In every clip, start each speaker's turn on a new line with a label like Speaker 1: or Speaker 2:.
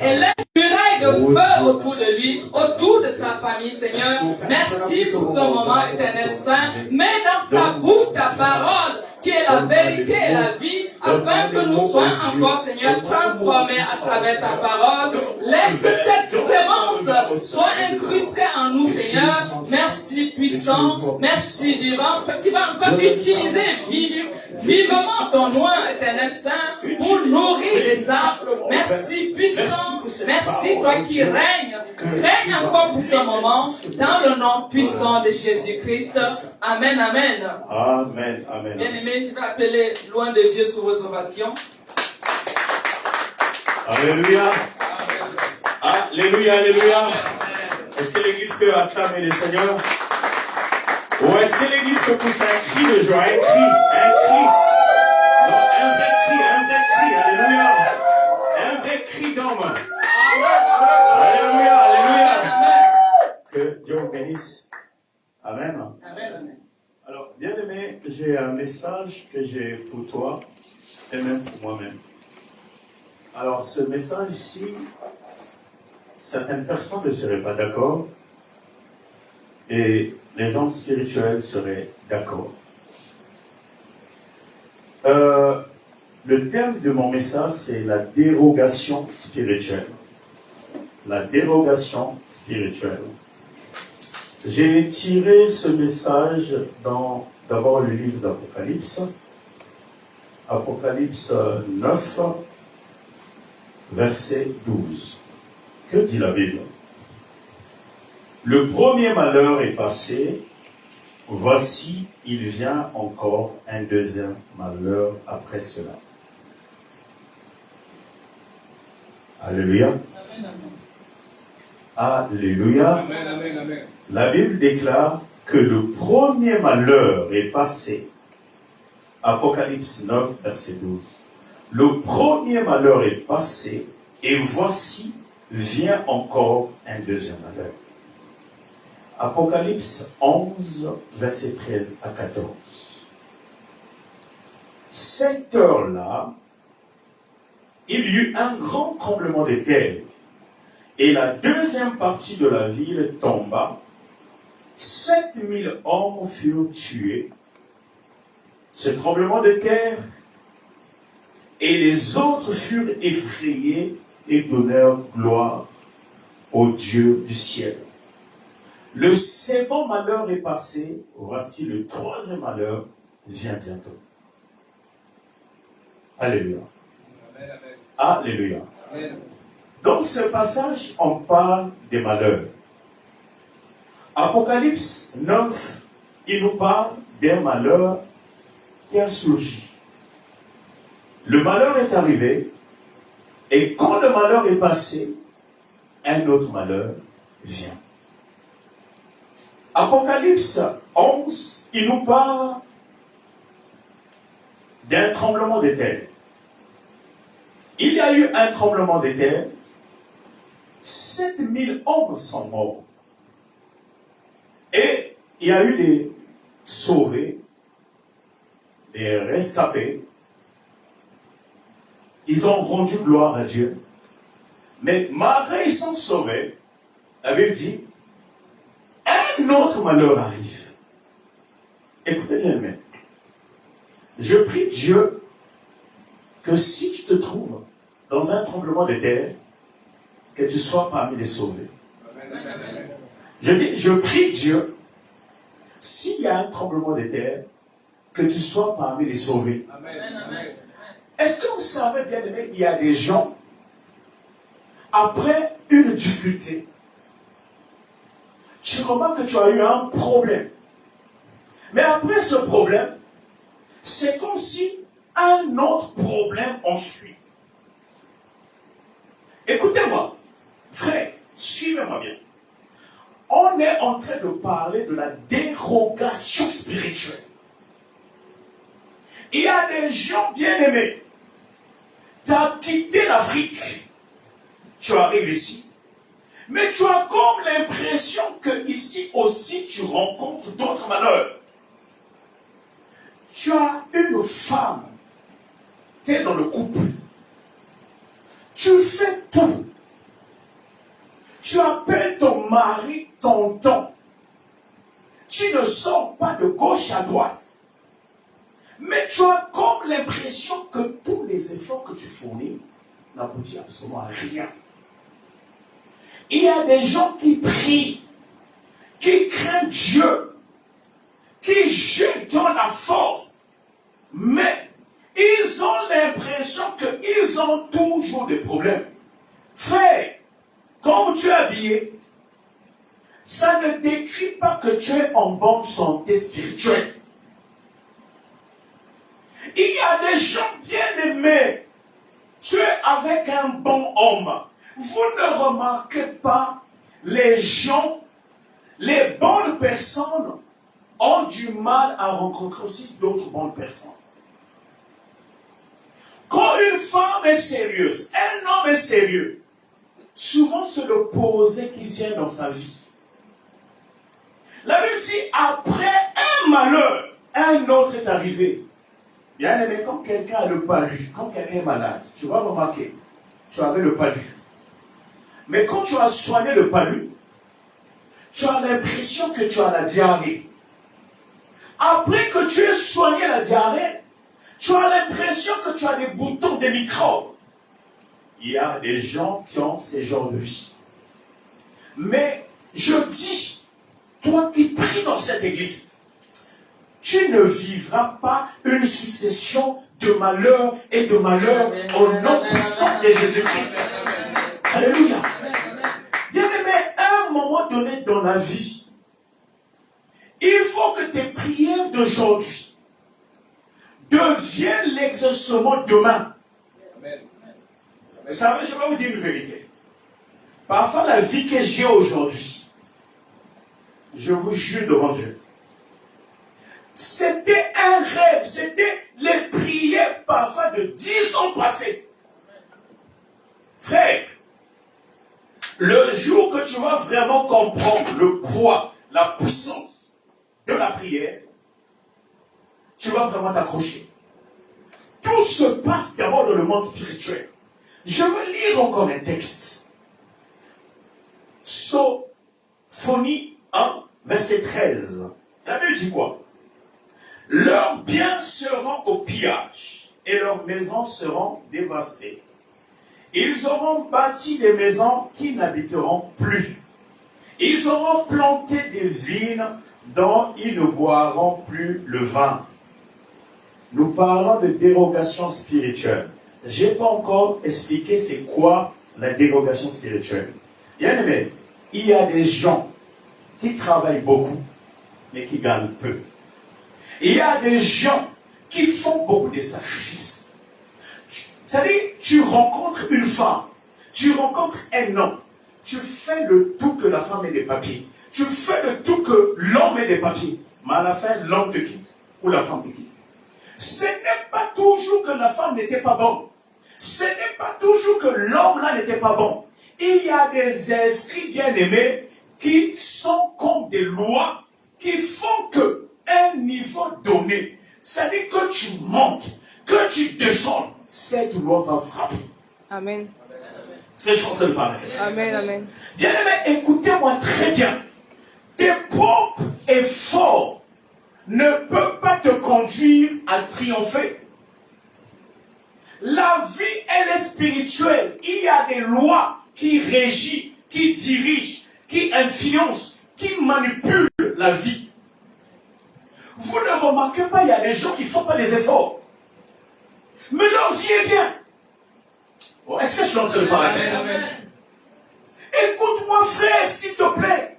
Speaker 1: et les murailles de feu autour de lui, autour de sa famille, Seigneur. Merci pour ce moment, Éternel Saint. Mets dans sa bouche ta parole, qui est la vérité et la vie, afin que nous soyons encore, Seigneur, transformés à travers ta parole. Laisse que cette sémence soit incrustée en nous, Seigneur. Merci, puissant. Merci, divin. Tu vas encore utiliser vivement ton nom, Éternel Saint, pour nourrir les âmes. Merci, puissant. Merci, toi qui règnes. Règne encore pour ce moment, dans le nom puissant de Jésus-Christ. Amen, amen.
Speaker 2: Amen, amen.
Speaker 1: Bien-aimé, je vais appeler loin de Dieu sous vos ovations.
Speaker 2: Alléluia. Alléluia, alléluia. Est-ce que l'église peut acclamer le Seigneur? Ou est-ce que l'église peut pousser un cri de joie, un cri? Non, un vrai cri, alléluia. Un vrai cri d'homme. Alléluia, alléluia. Que Dieu vous bénisse. Amen.
Speaker 1: Amen.
Speaker 2: Alors, bien aimé, j'ai un message que j'ai pour toi et même pour moi-même. Alors, ce message-ci, certaines personnes ne seraient pas d'accord et les hommes spirituels seraient d'accord. Le thème de mon message, c'est la dérogation spirituelle. La dérogation spirituelle. J'ai tiré ce message dans d'abord le livre d'Apocalypse. Apocalypse 9, verset 12. Que dit la Bible? Le premier malheur est passé, voici, il vient encore un deuxième malheur après cela. Alléluia.
Speaker 1: Amen.
Speaker 2: Alléluia.
Speaker 1: Amen, amen, amen.
Speaker 2: La Bible déclare que le premier malheur est passé. Apocalypse 9, verset 12. Le premier malheur est passé, et voici, vient encore un deuxième malheur. Apocalypse 11, verset 13 à 14. Cette heure-là, il y eut un grand tremblement de terre, et la deuxième partie de la ville tomba. 7000 hommes furent tués. Ce tremblement de terre, et les autres furent effrayés et donnèrent gloire au Dieu du ciel. Le second malheur est passé, voici le troisième malheur vient bientôt. Alléluia.
Speaker 1: Amen.
Speaker 2: Alléluia.
Speaker 1: Amen.
Speaker 2: Dans ce passage, on parle des malheurs. Apocalypse 9, il nous parle d'un malheur qui a surgi. Le malheur est arrivé, et quand le malheur est passé, un autre malheur vient. Apocalypse 11, il nous parle d'un tremblement de terre. Il y a eu un tremblement de terre, 7000 hommes sont morts. Et il y a eu des sauvés, des rescapés. Ils ont rendu gloire à Dieu. Mais malgré ils sont sauvés, la Bible dit, un autre malheur arrive. Écoutez bien, mais je prie Dieu que si tu te trouves dans un tremblement de terre, que tu sois parmi les sauvés.
Speaker 1: Amen.
Speaker 2: Je dis, je prie Dieu, s'il y a un tremblement de terre, que tu sois parmi les sauvés.
Speaker 1: Amen.
Speaker 2: Est-ce que vous savez, bien aimé, il y a des gens, après une difficulté, tu remarques que tu as eu un problème. Mais après ce problème, c'est comme si un autre problème en suit. Écoutez-moi, frère, suivez-moi bien. On est en train de parler de la dérogation spirituelle. Il y a des gens bien-aimés. Tu as quitté l'Afrique. Tu arrives ici. Mais tu as comme l'impression que ici aussi tu rencontres d'autres malheurs. Tu as une femme. Tu es dans le couple. Tu fais tout tu appelles ton mari tonton. Tu ne sors pas de gauche à droite. Mais tu as comme l'impression que tous les efforts que tu fournis n'aboutissent absolument à rien. Il y a des gens qui prient, qui craignent Dieu, qui jettent dans la force, mais ils ont l'impression qu'ils ont toujours des problèmes. Frère, comme tu es habillé, ça ne décrit pas que tu es en bonne santé spirituelle. Il y a des gens bien aimés. Tu es avec un bon homme. Vous ne remarquez pas les gens, les bonnes personnes ont du mal à rencontrer aussi d'autres bonnes personnes. Quand une femme est sérieuse, un homme est sérieux, souvent c'est l'opposé qui vient dans sa vie. La Bible dit, après un malheur, un autre est arrivé. Bien aimé, quand quelqu'un a le palu, quand quelqu'un est malade, tu vas remarquer, tu avais le palu. Mais quand tu as soigné le palu, tu as l'impression que tu as la diarrhée. Après que tu aies soigné la diarrhée, tu as l'impression que tu as des boutons, des microbes. Il y a des gens qui ont ce genre de vie. Mais je dis, toi qui pries dans cette église, tu ne vivras pas une succession de malheurs et de malheurs au nom puissant de Jésus-Christ. Alléluia. Bien aimé, à un moment donné dans la vie, il faut que tes prières d'aujourd'hui deviennent l'exaucement demain. Vous savez, je vais vous dire une vérité. Parfois, la vie que j'ai aujourd'hui, je vous jure devant Dieu, c'était un rêve, c'était les prières parfois de 10 ans passés. Frère, le jour que tu vas vraiment comprendre le poids, la puissance de la prière, tu vas vraiment t'accrocher. Tout se passe d'abord dans le monde spirituel. Je vais lire encore un texte. Sophonie 1, verset 13. La Bible dit quoi? Leurs biens seront au pillage et leurs maisons seront dévastées. Ils auront bâti des maisons qui n'habiteront plus. Ils auront planté des vignes dont ils ne boiront plus le vin. Nous parlons de dérogation spirituelle. Je n'ai pas encore expliqué c'est quoi la dérogation spirituelle. Bien aimé, il y a des gens qui travaillent beaucoup, mais qui gagnent peu. Il y a des gens qui font beaucoup de sacrifices. C'est-à-dire, tu rencontres une femme, tu rencontres un homme, tu fais le tout que la femme ait des papiers, tu fais le tout que l'homme ait des papiers, mais à la fin, l'homme te quitte ou la femme te quitte. Ce n'est pas toujours que la femme n'était pas bonne. Ce n'est pas toujours que l'homme là n'était pas bon. Il y a des esprits bien-aimés qui sont comme des lois qui font que un niveau donné, c'est-à-dire que tu montes, que tu descends, cette loi va frapper.
Speaker 3: Amen.
Speaker 2: C'est ce que je suis en train de parler.
Speaker 3: Amen, amen.
Speaker 2: Bien aimé, écoutez-moi très bien. Tes propres efforts ne peuvent pas te conduire à triompher. La vie, elle est spirituelle. Il y a des lois qui régissent, qui dirigent, qui influencent, qui manipulent la vie. Vous ne remarquez pas, il y a des gens qui ne font pas des efforts. Mais leur vie est bien. Bon, est-ce que je suis en train de parler? Écoute-moi, frère, s'il te plaît.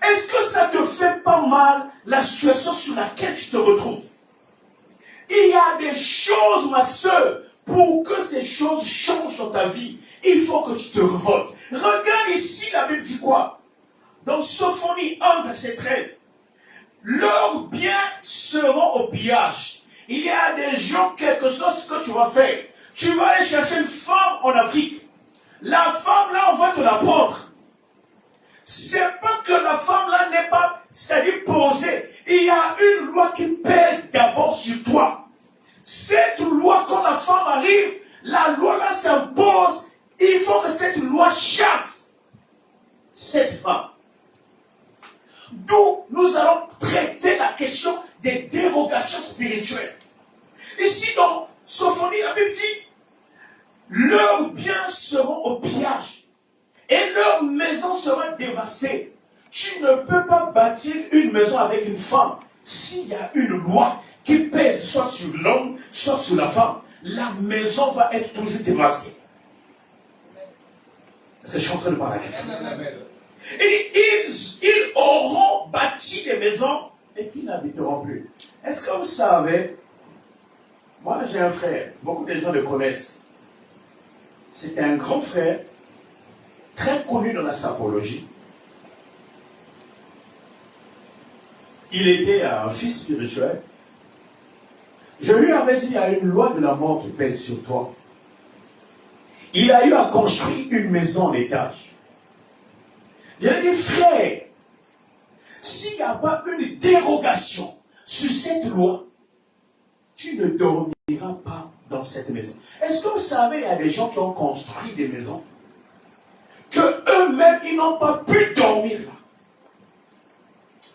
Speaker 2: Est-ce que ça te fait pas mal la situation sur laquelle tu te retrouves? Il y a des choses, ma soeur, pour que ces choses changent dans ta vie, il faut que tu te révoltes. Regarde ici, la Bible dit quoi? Dans Sophonie 1, verset 13. Leurs biens seront au pillage. Il y a des gens, quelque chose que tu vas faire. Tu vas aller chercher une femme en Afrique. La femme là, on va te la prendre. C'est pas que la femme là n'est pas, c'est-à-dire posée. Il y a une loi qui pèse d'abord sur toi. Cette loi, quand la femme arrive, la loi là s'impose. Il faut que cette loi chasse. cette femme. D'où nous allons traiter la question des dérogations spirituelles. Ici, dans Sophonie, la Bible dit, leurs biens seront au pillage et leurs maisons seront dévastées. Tu ne peux pas bâtir une maison avec une femme s'il y a une loi qui pèse soit sur l'homme, soit sur la femme. La maison va être toujours dévastée. Est-ce que je suis en train de parler à quelqu'un? Et ils auront bâti des maisons et qui n'habiteront plus. Est-ce que vous savez, moi j'ai un frère, beaucoup de gens le connaissent. C'était un grand frère, très connu dans la sapologie. Il était un fils spirituel. Je lui avais dit, il y a une loi de la mort qui pèse sur toi. Il a eu à construire une maison en étage. Je lui ai dit, frère, s'il n'y a pas une dérogation sur cette loi, tu ne dormiras pas dans cette maison. Est-ce que vous savez, il y a des gens qui ont construit des maisons, que eux-mêmes, ils n'ont pas pu dormir là.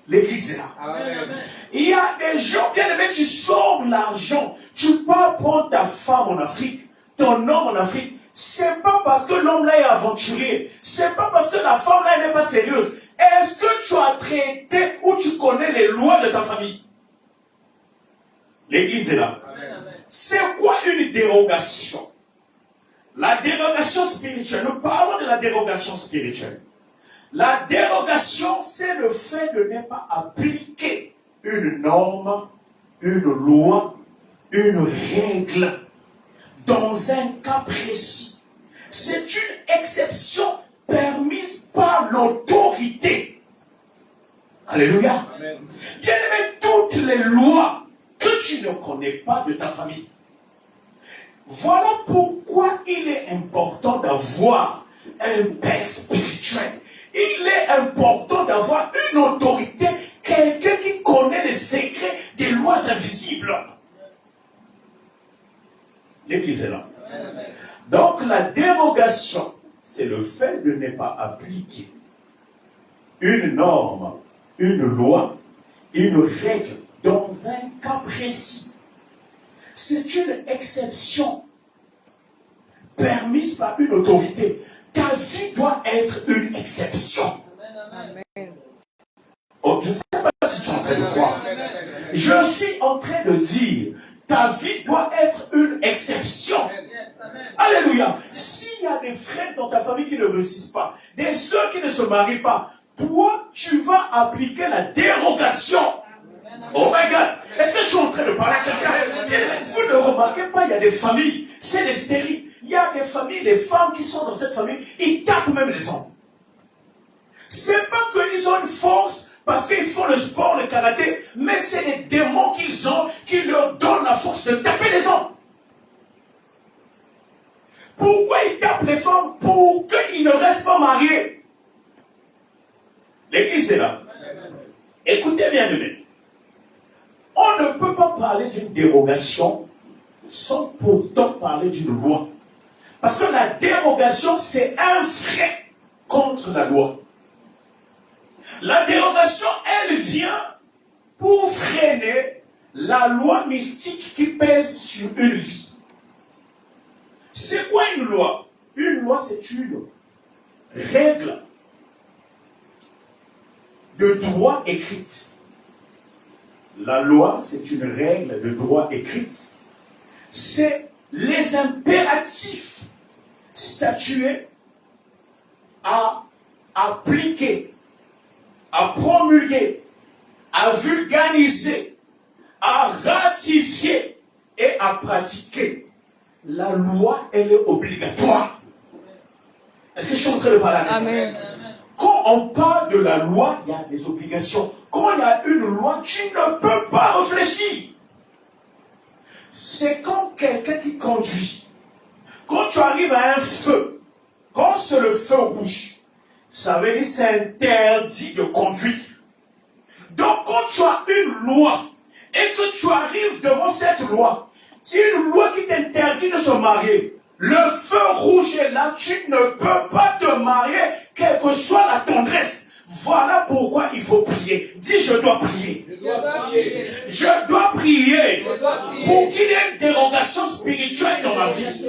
Speaker 2: L'église est là. Amen. Il y a des gens, bien aimés, tu sors l'argent, tu pars prendre ta femme en Afrique, ton homme en Afrique. C'est pas parce que l'homme là est aventurier, c'est pas parce que la femme là n'est pas sérieuse. Est-ce que tu as traité ou tu connais les lois de ta famille? L'église est là. C'est quoi une dérogation? La dérogation spirituelle, nous parlons de la dérogation spirituelle. La dérogation, c'est le fait de ne pas appliquer une norme, une loi, une règle dans un cas précis. C'est une exception permise par l'autorité. Alléluia. Bien aimé, toutes les lois que tu ne connais pas de ta famille. Voilà pourquoi il est important d'avoir un père spirituel. Il est important d'avoir une autorité, quelqu'un qui connaît les secrets des lois invisibles. L'église est là. Donc la dérogation, c'est le fait de ne pas appliquer une norme, une loi, une règle dans un cas précis. C'est une exception permise par une autorité. Ta vie doit être une exception. Oh, je ne sais pas si tu es en train de croire. Je suis en train de dire, ta vie doit être une exception. Alléluia. S'il y a des frères dans ta famille qui ne réussissent pas, des soeurs qui ne se marient pas, toi, tu vas appliquer la dérogation. Oh my God. Est-ce que je suis en train de parler à quelqu'un? Vous ne remarquez pas, il y a des familles, c'est des stériles. Il y a des familles, les femmes qui sont dans cette famille, ils tapent même les hommes. C'est pas qu'ils ont une force parce qu'ils font le sport, le karaté, mais c'est les démons qu'ils ont qui leur donnent la force de taper les hommes. Pourquoi ils tapent les femmes? Pour qu'ils ne restent pas mariés. L'église est là. Écoutez bien, aimés. On ne peut pas parler d'une dérogation sans pourtant parler d'une loi. Parce que la dérogation, c'est un frein contre la loi. La dérogation, elle vient pour freiner la loi mystique qui pèse sur une vie. C'est quoi une loi? Une loi, c'est une règle de droit écrite. La loi, c'est une règle de droit écrite. C'est les impératifs statués à appliquer, à promulguer, à vulgariser, à ratifier et à pratiquer. La loi, elle est obligatoire. Est-ce que je suis en train de parler à quelqu'un? Amen. Quand on parle de la loi, il y a des obligations. Quand il y a une loi, tu ne peux pas réfléchir. C'est comme quelqu'un qui conduit. Quand tu arrives à un feu, quand c'est le feu rouge, ça veut dire que c'est interdit de conduire. Donc quand tu as une loi et que tu arrives devant cette loi, c'est une loi qui t'interdit de se marier. Le feu rouge est là, tu ne peux pas te marier, quelle que soit la condition. Voilà pourquoi il faut prier. Dis, je dois prier.
Speaker 1: Je dois prier.
Speaker 2: Je dois prier
Speaker 1: Je dois prier.
Speaker 2: pour qu'il y ait une dérogation spirituelle dans ma vie.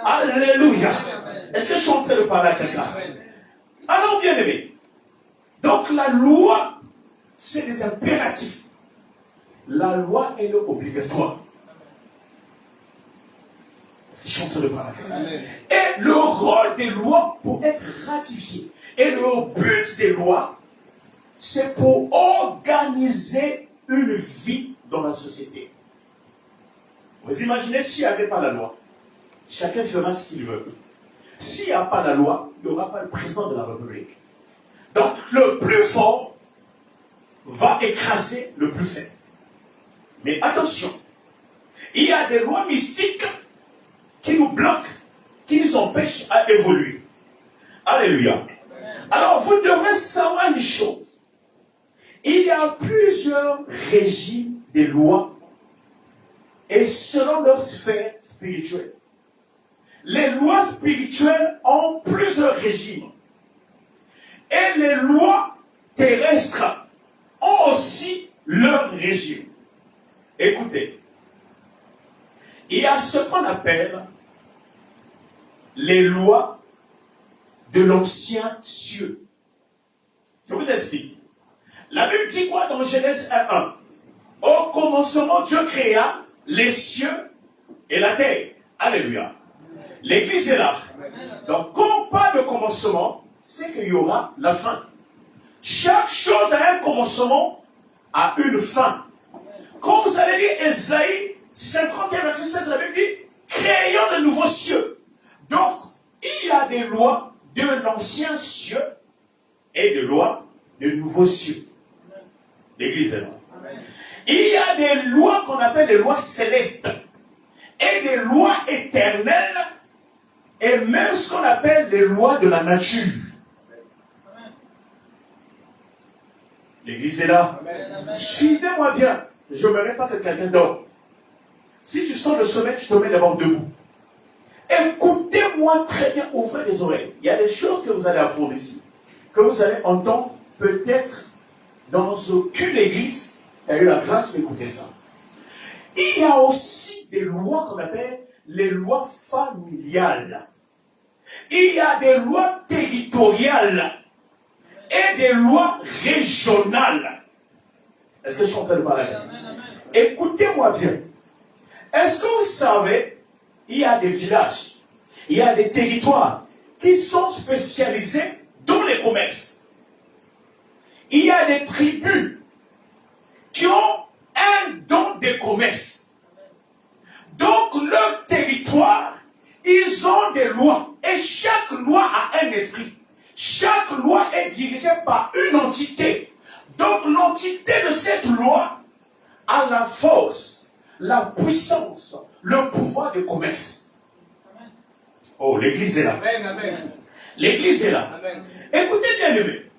Speaker 2: Alléluia. Est-ce que je suis en train de parler à quelqu'un? Alors, bien aimé, donc la loi, c'est des impératifs. La loi, elle est obligatoire. Je suis en train de parler à quelqu'un. Et le rôle des lois pour être ratifié. Et le but des lois, c'est pour organiser une vie dans la société. Vous imaginez s'il n'y avait pas la loi, chacun fera ce qu'il veut. S'il n'y a pas la loi, il n'y aura pas le président de la République. Donc le plus fort va écraser le plus faible. Mais attention, il y a des lois mystiques qui nous bloquent, qui nous empêchent à évoluer. Alléluia. Alors vous devrez savoir une chose. Il y a plusieurs régimes des lois et selon leur sphère spirituelle. Les lois spirituelles ont plusieurs régimes. Et les lois terrestres ont aussi leur régime. Écoutez, il y a ce qu'on appelle les lois de l'ancien cieux. Je vous explique. La Bible dit quoi dans Genèse 1:1? Au commencement, Dieu créa les cieux et la terre. Alléluia. L'église est là. Donc, quand on parle de commencement, c'est qu'il y aura la fin. Chaque chose a un commencement, a une fin. Quand vous allez lire Ésaïe 51, verset 16, la Bible dit, créons de nouveaux cieux. Donc, il y a des lois de l'ancien cieux et des lois de nouveaux cieux. L'église est là. Il y a des lois qu'on appelle des lois célestes et des lois éternelles et même ce qu'on appelle les lois de la nature. L'église est là. Suivez-moi bien. Je ne verrai pas que quelqu'un dort. Si tu sors le sommeil, je te mets d'abord debout. Écoutez-moi très bien, ouvrez les oreilles. Il y a des choses que vous allez apprendre ici, que vous allez entendre peut-être dans aucune église qui a eu la grâce d'écouter ça. Il y a aussi des lois qu'on appelle les lois familiales. Il y a des lois territoriales et des lois régionales. Est-ce que je suis en train de parler? Écoutez-moi bien. Est-ce que vous savez, il y a des villages, il y a des territoires qui sont spécialisés dans les commerces. Il y a des tribus qui ont un don des commerces. Donc leur territoire, ils ont des lois. Et chaque loi a un esprit. Chaque loi est dirigée par une entité. Donc l'entité de cette loi a la force, la puissance, le pouvoir de commerce. Oh, l'église est là.
Speaker 1: Amen.
Speaker 2: L'église est là.
Speaker 1: Amen.
Speaker 2: Écoutez bien, aimé.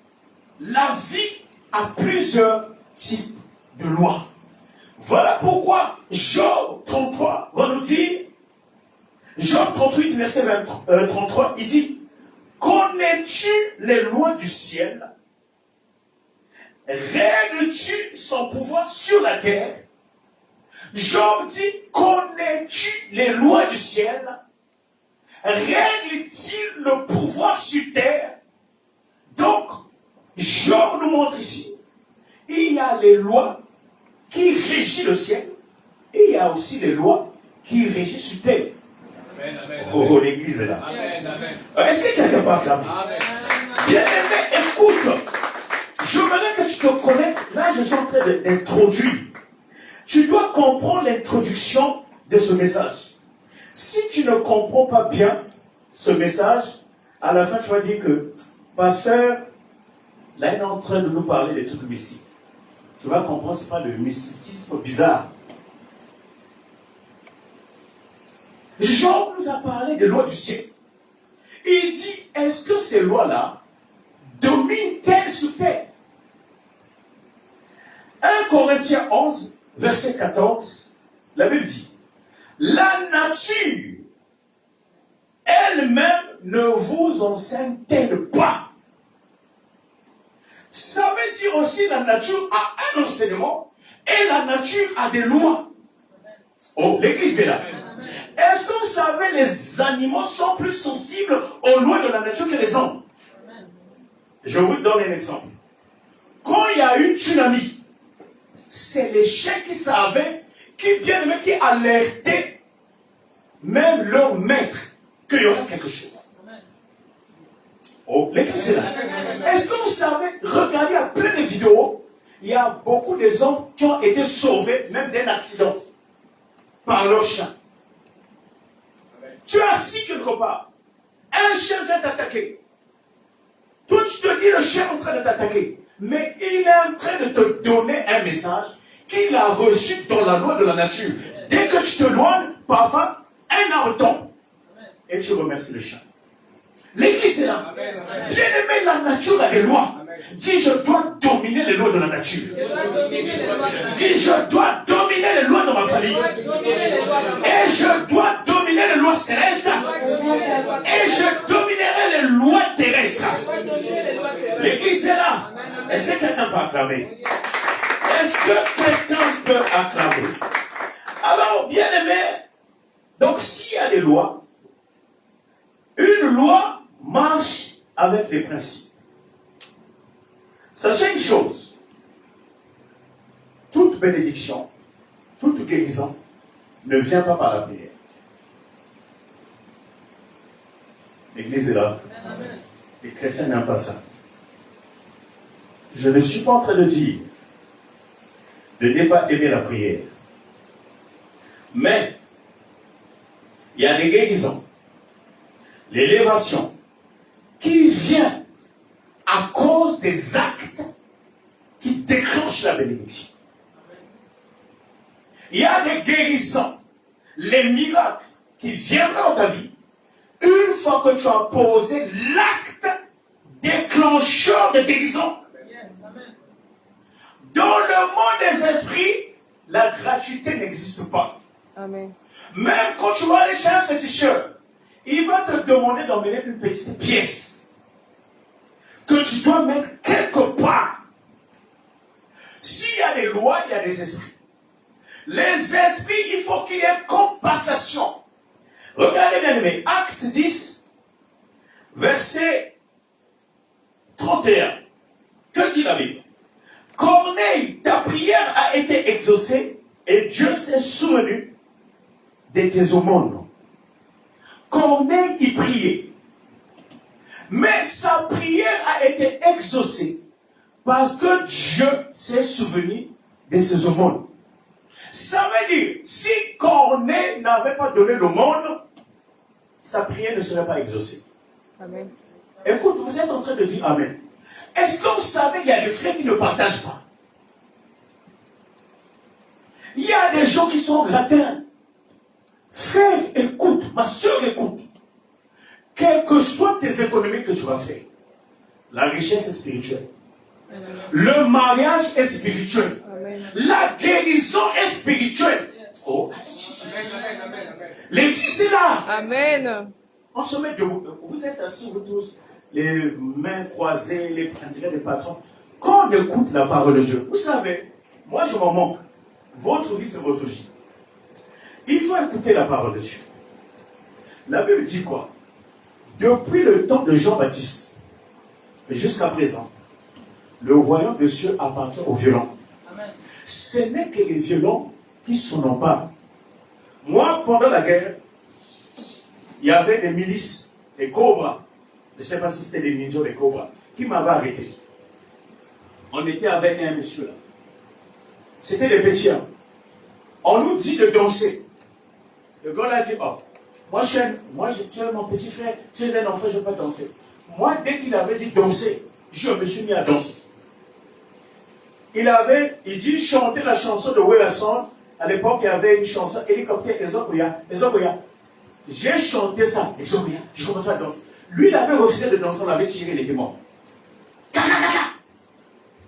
Speaker 2: La vie a plusieurs types de lois. Voilà pourquoi Job 33 va nous dire, Job 38, verset 33, il dit, connais-tu les lois du ciel? Règles-tu son pouvoir sur la terre? Job dit, connais-tu les lois du ciel? Règle-t-il le pouvoir sur terre? Donc, Job nous montre ici, il y a les lois qui régissent le ciel, et il y a aussi les lois qui régissent sur terre.
Speaker 1: Amen, amen,
Speaker 2: Oh, l'église est là.
Speaker 1: amen, amen.
Speaker 2: Est-ce que quelqu'un peut acclamer?
Speaker 1: Amen.
Speaker 2: Bien aimé, écoute. Je voudrais que tu te connectes. Là, je suis en train d'introduire. Tu dois comprendre l'introduction de ce message. Si tu ne comprends pas bien ce message, à la fin, tu vas dire que, pasteur, là, il est en train de nous parler des trucs mystiques. Tu vas comprendre, ce n'est pas le mysticisme bizarre. Job nous a parlé des lois du ciel. Il dit, est-ce que ces lois-là dominent-elles sur terre? 1 Corinthiens 11, verset 14, la Bible dit, la nature elle-même ne vous enseigne-t-elle pas Ça veut dire aussi la nature a un enseignement et la nature a des lois. Oh, l'église est là. Est-ce que vous savez, les animaux sont plus sensibles aux lois de la nature que les hommes? Je vous donne un exemple. Quand il y a une tsunami, c'est les chiens qui savaient, qui alertaient même leur maître qu'il y aura quelque chose. Oh, l'église est là. Est-ce que vous savez, regardez à plein de vidéos, il y a beaucoup de hommes qui ont été sauvés, même d'un accident, par leur chien. Tu es assis quelque part, un chien vient t'attaquer. Toi, tu te dis, le chien est en train de t'attaquer. Mais il est en train de te donner un message qu'il a reçu dans la loi de la nature. Dès que tu te loignes, parfois, un arbre tombe. Et tu remercies le chien. L'église est là. Bien aimé, la nature a des lois. Dis, je dois dominer les lois de la nature. Dis, je dois dominer les lois de ma famille. Et je dois dominer les lois célestes. Et je dominerai les lois terrestres. L'église est là. Est-ce que quelqu'un peut acclamer? Est-ce que quelqu'un peut acclamer? Alors, bien aimé, donc s'il y a des lois, une loi marche avec les principes. Sachez une chose, toute bénédiction, toute guérison ne vient pas par la prière. L'église est là. Les chrétiens n'aiment pas ça. Je ne suis pas en train de dire de ne pas aimer la prière. Mais il y a des guérisons, l'élévation qui vient à cause des actes qui déclenchent la bénédiction. Il y a des guérisons, les miracles qui viendront dans ta vie une fois que tu as posé l'acte déclencheur de guérison. Dans le monde des esprits, la gratuité n'existe pas.
Speaker 3: Amen.
Speaker 2: Même quand tu vas aller chez un féticheur, il va te demander d'emmener une petite pièce que tu dois mettre quelque part. S'il y a des lois, il y a des esprits. Les esprits, il faut qu'il y ait compensation. Regardez bien aimé, Acte 10, verset 31. Que dit la Bible? Corneille, ta prière a été exaucée et Dieu s'est souvenu de tes aumônes. Corneille y priait. Mais sa prière a été exaucée parce que Dieu s'est souvenu de ses aumônes. Ça veut dire, si Corneille n'avait pas donné l'aumône, sa prière ne serait pas exaucée.
Speaker 3: Amen.
Speaker 2: Écoute, vous êtes en train de dire Amen. Est-ce que vous savez, il y a des frères qui ne partagent pas? Il y a des gens qui sont gratins. Frère, écoute, ma soeur, écoute. Quelles que soient tes économies que tu vas faire, la richesse est spirituelle.
Speaker 3: Amen.
Speaker 2: Le mariage est spirituel.
Speaker 3: Amen.
Speaker 2: La guérison est spirituelle. Oh. L'église est là.
Speaker 3: Amen.
Speaker 2: On se met debout. Vous êtes assis, vous tous, les mains croisées, les pratiques des patrons. Quand on écoute la parole de Dieu, vous savez, moi je m'en manque. Votre vie, c'est votre vie. Il faut écouter la parole de Dieu. La Bible dit quoi? Depuis le temps de Jean-Baptiste, et jusqu'à présent, le royaume de Dieu appartient aux violents. Amen. Ce n'est que les violents qui s'en emparent. Moi, pendant la guerre, il y avait des milices, des cobras. Je ne sais pas si c'était des ninjas, des cobras, qui m'avaient arrêté. On était avec un monsieur là. C'était des petits. On nous dit de danser. Le gars a dit, oh, tu es mon petit frère, tu es un enfant, je ne peux pas danser. Moi, dès qu'il avait dit danser, je me suis mis à danser. Il dit chanter la chanson de Wellison. À l'époque, il y avait une chanson, Hélicoptère Ezokoya. J'ai chanté ça, Ezokoya. Je commençais à danser. Lui, il avait refusé de danser, on l'avait tiré, il était mort.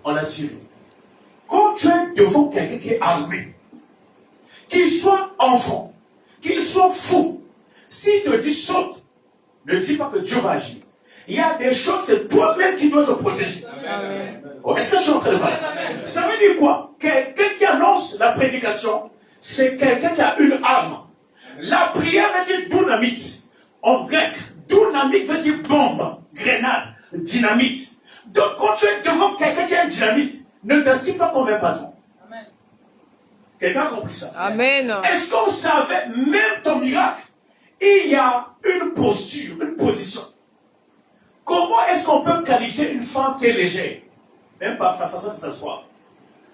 Speaker 2: On l'a tiré. Quand tu es devant quelqu'un qui est armé, qu'il soit enfant, qu'il soit fou, s'il te dit saute, ne dis pas que Dieu va agir. il y a des choses, c'est toi-même qui dois te protéger.
Speaker 3: Amen.
Speaker 2: Oh, est-ce que je suis en train de parler? Ça veut dire quoi? Quelqu'un qui annonce la prédication, c'est quelqu'un qui a une arme. La prière veut dire dynamite. En grec, dynamite veut dire bombe, grenade, dynamite. Donc quand tu es devant quelqu'un qui a une dynamite, ne t'assieds pas comme un patron. Quelqu'un a compris ça?
Speaker 3: Amen.
Speaker 2: Est-ce que vous savez, même ton miracle, il y a une posture, une position. Comment est-ce qu'on peut qualifier une femme qui est légère? Même par sa façon de s'asseoir,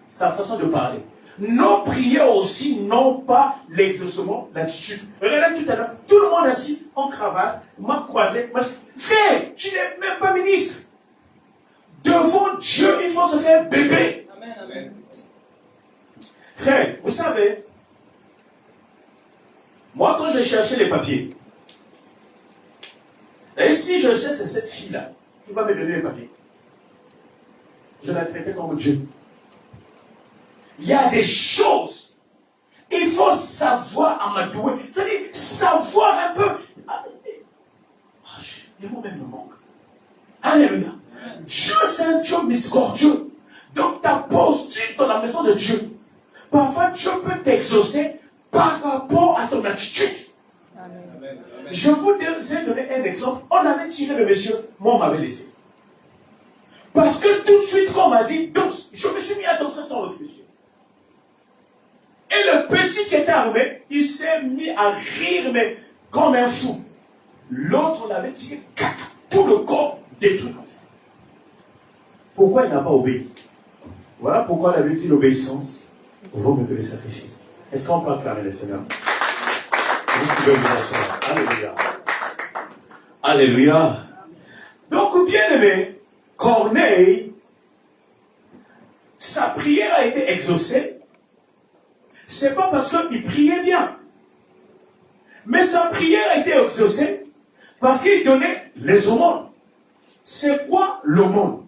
Speaker 2: sa façon de parler. Nos prières aussi n'ont pas l'exaucement, l'attitude. Regardez tout à l'heure, tout le monde assis en cravate, main croisée. Frère, tu n'es même pas ministre. Devant Dieu, il faut se faire bébé.
Speaker 1: Amen, amen.
Speaker 2: Frère, vous savez, moi quand j'ai cherché les papiers, et si je sais c'est cette fille-là qui va me donner les papiers, je la traitais comme Dieu. Il y a des choses, il faut savoir amadouer, c'est-à-dire savoir un peu. Les mots même me manquent. Alléluia. Dieu c'est un Dieu miséricordieux. Donc ta posture dans la maison de Dieu, parfois Dieu peut t'exaucer par rapport à ton attitude.
Speaker 3: Amen.
Speaker 2: Je vous ai donné un exemple. On avait tiré le monsieur, moi on m'avait laissé. Parce que tout de suite, quand on m'a dit danse, je me suis mis à danser sans réfléchir. Et le petit qui était armé, il s'est mis à rire, mais comme un fou. L'autre l'avait tiré, tout le corps détruit comme ça. Pourquoi il n'a pas obéi? Voilà pourquoi la Bible dit l'obéissance vaut mieux que le sacrifice. Est-ce qu'on peut acclamer le Seigneur? Vous pouvez vous asseoir. Alléluia. Alléluia. Donc, bien aimé, Corneille, sa prière a été exaucée. C'est pas parce qu'il priait bien. Mais sa prière a été exaucée parce qu'il donnait les aumônes. C'est quoi l'aumône?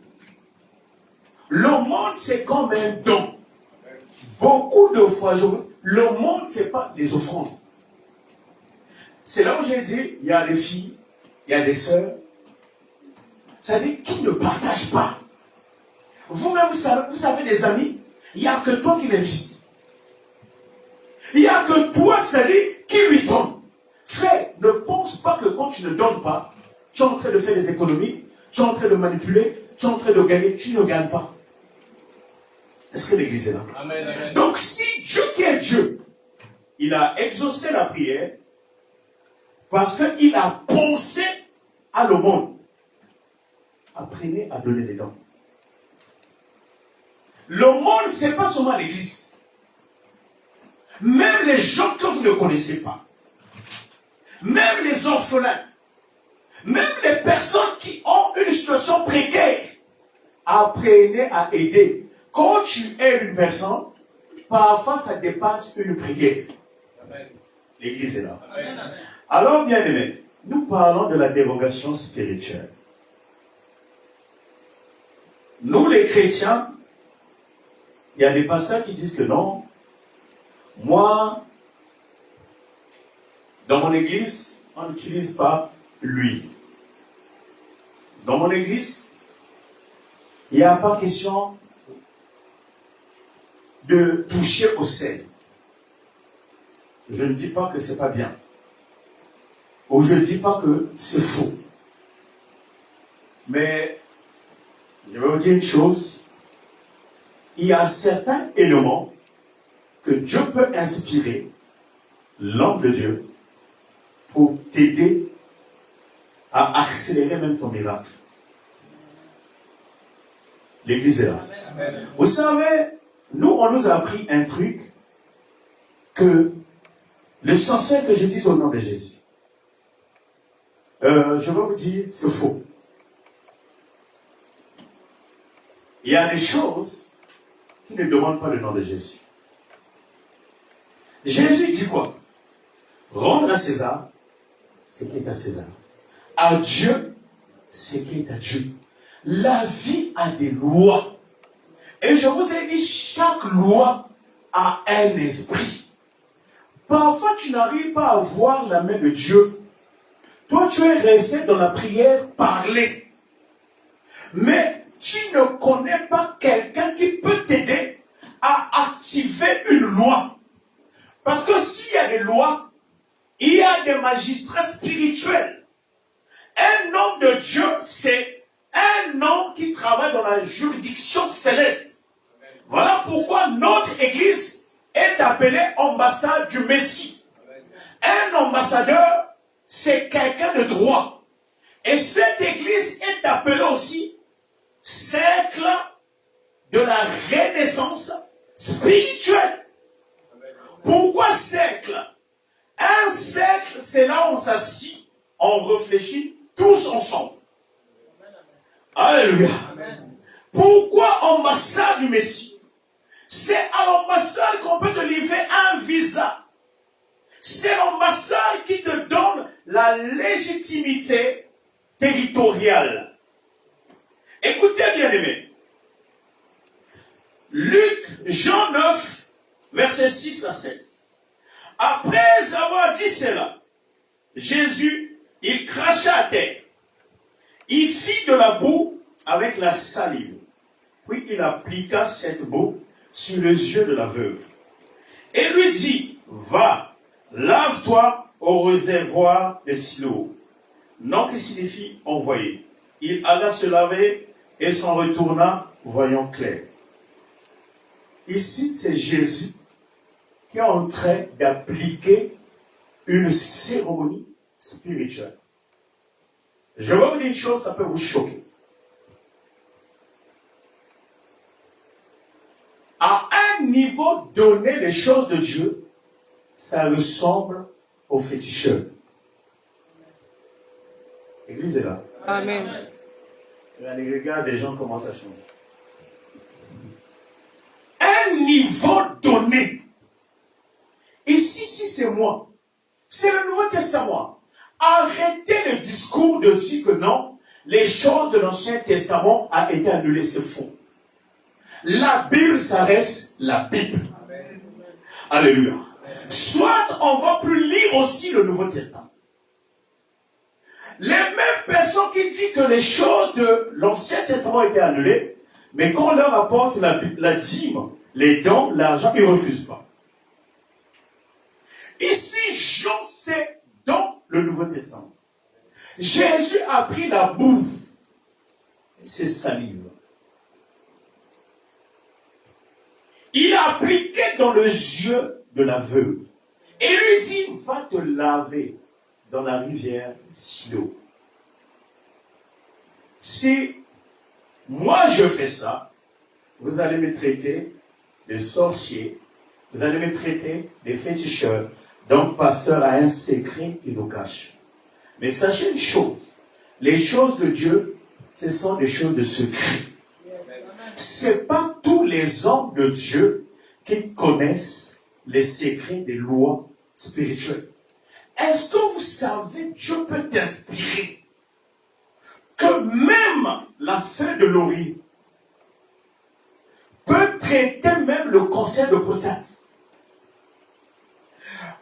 Speaker 2: L'aumône, c'est comme un don. Beaucoup de fois, l'aumône, c'est pas les offrandes. C'est là où j'ai dit, il y a des filles, il y a des sœurs. C'est-à-dire qui ne partagent pas. Vous-même, vous savez, les amis, il n'y a que toi qui l'invites. Il n'y a que toi, c'est-à-dire, qui lui donne. Frère, ne pense pas que quand tu ne donnes pas, tu es en train de faire des économies, tu es en train de manipuler, tu es en train de gagner, tu ne gagnes pas. Est-ce que l'église est là?
Speaker 1: Amen, amen.
Speaker 2: Donc si Dieu qui est Dieu, il a exaucé la prière parce qu'il a pensé à l'aumône. Apprenez à donner les dons. L'aumône, ce n'est pas seulement l'église. Même les gens que vous ne connaissez pas, même les orphelins, même les personnes qui ont une situation précaire, apprenez à aider. Quand tu aides une personne, parfois ça dépasse une prière.
Speaker 1: Amen.
Speaker 2: L'église est là.
Speaker 1: Amen, amen.
Speaker 2: Alors, bien aimé, nous parlons de la dérogation spirituelle. Nous, les chrétiens, il y a des pasteurs qui disent que non. Moi, dans mon église, on n'utilise pas l'huile. Dans mon église, il n'y a pas question de toucher au sel. Je ne dis pas que c'est pas bien. Ou je ne dis pas que c'est faux. Mais, je vais vous dire une chose. Il y a certains éléments que Dieu peut inspirer, l'homme de Dieu, pour t'aider à accélérer même ton miracle. L'église est là.
Speaker 1: Amen.
Speaker 2: Vous savez, nous, on nous a appris un truc que l'essentiel que je dise au nom de Jésus. Je vais vous dire, c'est faux. Il y a des choses qui ne demandent pas le nom de Jésus. Jésus dit quoi? Rendre à César ce qui est à César. À Dieu ce qui est à Dieu. La vie a des lois. Et je vous ai dit, chaque loi a un esprit. Parfois, tu n'arrives pas à voir la main de Dieu. Toi, tu es resté dans la prière parler. Mais tu ne connais pas quelqu'un qui peut t'aider à activer une loi. Parce que s'il y a des lois, il y a des magistrats spirituels. Un homme de Dieu, c'est un homme qui travaille dans la juridiction céleste. Voilà pourquoi notre église est appelée ambassade du Messie. Un ambassadeur, c'est quelqu'un de droit. Et cette église est appelée aussi cercle de la renaissance spirituelle. Pourquoi cercle? Un cercle, c'est là où on s'assit, on réfléchit tous ensemble. Alléluia. Pourquoi ambassade du Messie? C'est à l'ambassade qu'on peut te livrer un visa. C'est l'ambassade qui te donne la légitimité territoriale. Écoutez bien aimés. Jean 9, versets 6 à 7. Après avoir dit cela, Jésus, il cracha à terre. Il fit de la boue avec la salive. Puis il appliqua cette boue sur les yeux de la veuve. Et lui dit, va, lave-toi au réservoir de Siloam. Nom qui signifie envoyé. Il alla se laver et s'en retourna, voyant clair. Ici, c'est Jésus qui est en train d'appliquer une cérémonie spirituelle. Je vais vous dire une chose, ça peut vous choquer. À un niveau donné, les choses de Dieu, ça ressemble aux féticheurs. L'église est là.
Speaker 3: Amen.
Speaker 2: Les regards des gens commencent à changer. Un niveau donné. Ici, si c'est moi, c'est le Nouveau Testament. Arrêtez le discours de dire que non, les choses de l'Ancien Testament ont été annulées, c'est faux. La Bible, ça reste la Bible. Amen. Alléluia. Soit on va plus lire aussi le Nouveau Testament. Les mêmes personnes qui disent que les choses de l'Ancien Testament ont été annulées, mais quand on leur apporte la dîme, les dons, l'argent, ils ne refusent pas. Ici, Jean, c'est dans le Nouveau Testament. Jésus a pris la boue et ses salives. Il a appliqué dans les yeux de la veuve. Et lui dit, va te laver dans la rivière Siloam. Si moi je fais ça, vous allez me traiter de sorcier, vous allez me traiter de féticheur. Donc, pasteur a un secret qui nous cache. Mais sachez une chose, les choses de Dieu, ce sont des choses de secret. Ce n'est pas tous les hommes de Dieu qui connaissent les secrets des lois spirituelles. Est-ce que vous savez, Dieu peut t'inspirer que même la feuille de laurier peut traiter même le cancer de prostate.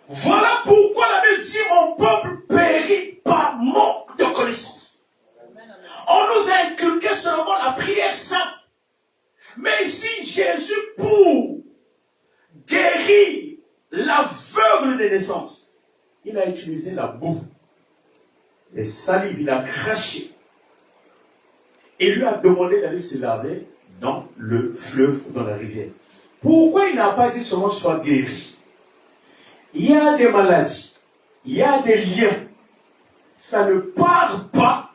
Speaker 2: Voilà pourquoi la Bible dit, mon peuple périt par manque de connaissance. On nous a inculqué seulement la prière simple. Mais ici, Jésus, pour guérir l'aveugle de naissance, il a utilisé la boue, les salives, il a craché. Et lui a demandé d'aller se laver dans le fleuve ou dans la rivière. Pourquoi il n'a pas dit seulement soit guéri? Il y a des maladies, il y a des liens. Ça ne part pas.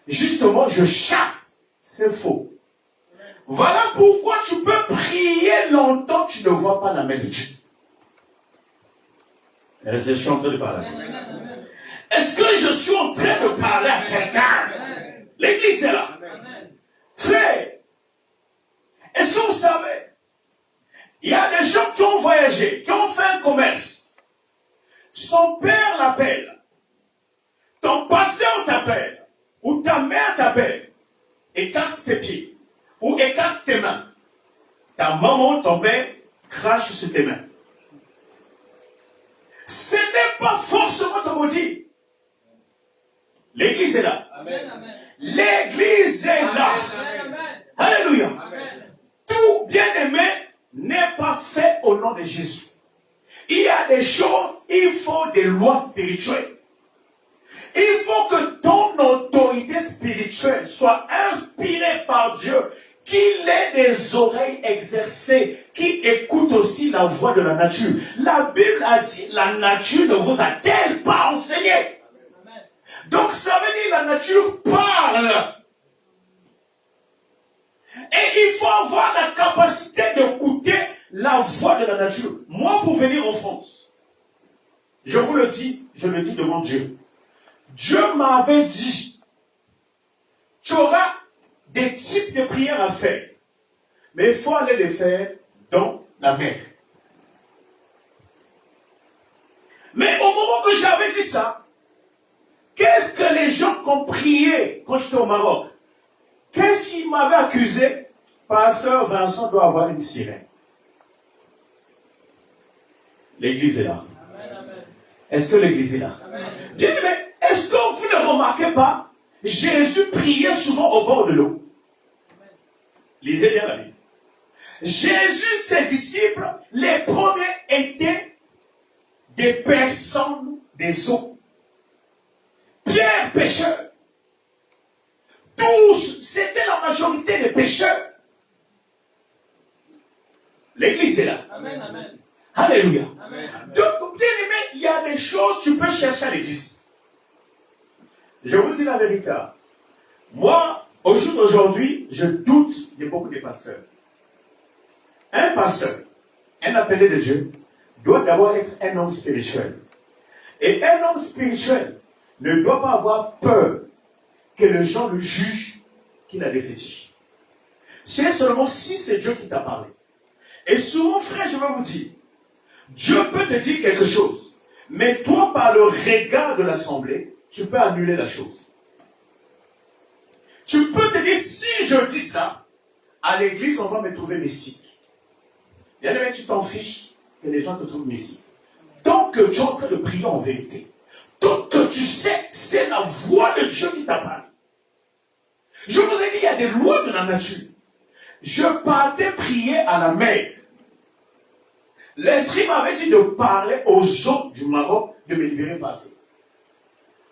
Speaker 2: Justement, je chasse. C'est faux. Voilà pourquoi tu peux prier longtemps, tu ne vois pas la main de Dieu. Je suis en train de parler. Est-ce que je suis en train de parler à quelqu'un? L'église est là. Frère, est-ce que vous savez, il y a des gens qui ont voyagé, qui ont fait un commerce. Son père l'appelle. Ton pasteur t'appelle. Ou ta mère t'appelle. Écarte tes pieds. Ou écarte tes mains. Ta maman, ton père, crache sur tes mains. Ce n'est pas forcément de maudire. L'église est là.
Speaker 1: Amen, amen.
Speaker 2: L'église est là.
Speaker 1: Amen, amen.
Speaker 2: Alléluia.
Speaker 1: Amen.
Speaker 2: Tout bien-aimé n'est pas fait au nom de Jésus. Il y a des choses, il faut des lois spirituelles. Il faut que ton autorité spirituelle soit inspirée par Dieu, qu'il ait des oreilles exercées, qui écoute aussi la voix de la nature. La Bible a dit, la nature ne vous a-t-elle pas enseigné?
Speaker 1: Amen.
Speaker 2: Donc ça veut dire la nature parle. Et il faut avoir la capacité d'écouter la voix de la nature. Moi, pour venir en France, je vous le dis, je le dis devant Dieu. Dieu m'avait dit, tu auras des types de prières à faire, mais il faut aller les faire dans la mer. Mais au moment que j'avais dit ça, qu'est-ce que les gens qui ont prié quand j'étais au Maroc? Qu'est-ce qu'ils m'avaient accusé? Pasteur Vincent doit avoir une sirène. L'église est là.
Speaker 1: Amen, amen.
Speaker 2: Est-ce que l'église est là?
Speaker 1: Amen.
Speaker 2: Bien aimé, est-ce que vous ne remarquez pas? Jésus priait souvent au bord de l'eau. Lisez bien la Bible. Jésus, ses disciples, les premiers étaient des personnes des eaux. Pierre, pécheur. Tous, c'était la majorité des pécheurs. L'église est là.
Speaker 1: Amen, amen.
Speaker 2: Alléluia.
Speaker 1: Amen.
Speaker 2: Donc, bien aimé, il y a des choses que tu peux chercher à l'église. Je vous dis la vérité. Moi, au jour d'aujourd'hui, je doute de beaucoup de pasteurs. Un pasteur, un appelé de Dieu, doit d'abord être un homme spirituel. Et un homme spirituel ne doit pas avoir peur que les gens le jugent qu'il a des fétiches. C'est seulement si c'est Dieu qui t'a parlé. Et souvent, frère, je vais vous dire, Dieu peut te dire quelque chose, mais toi, par le regard de l'assemblée, tu peux annuler la chose. Tu peux te dire, si je dis ça, à l'église, on va me trouver mystique. Bien aimé, tu t'en fiches que les gens te trouvent mystique. Tant que tu es en train de prier en vérité, tant que tu sais, c'est la voix de Dieu qui t'a parlé. Je vous ai dit, il y a des lois de la nature. Je partais prier à la mer. L'esprit m'avait dit de parler aux eaux du Maroc, de me libérer passer.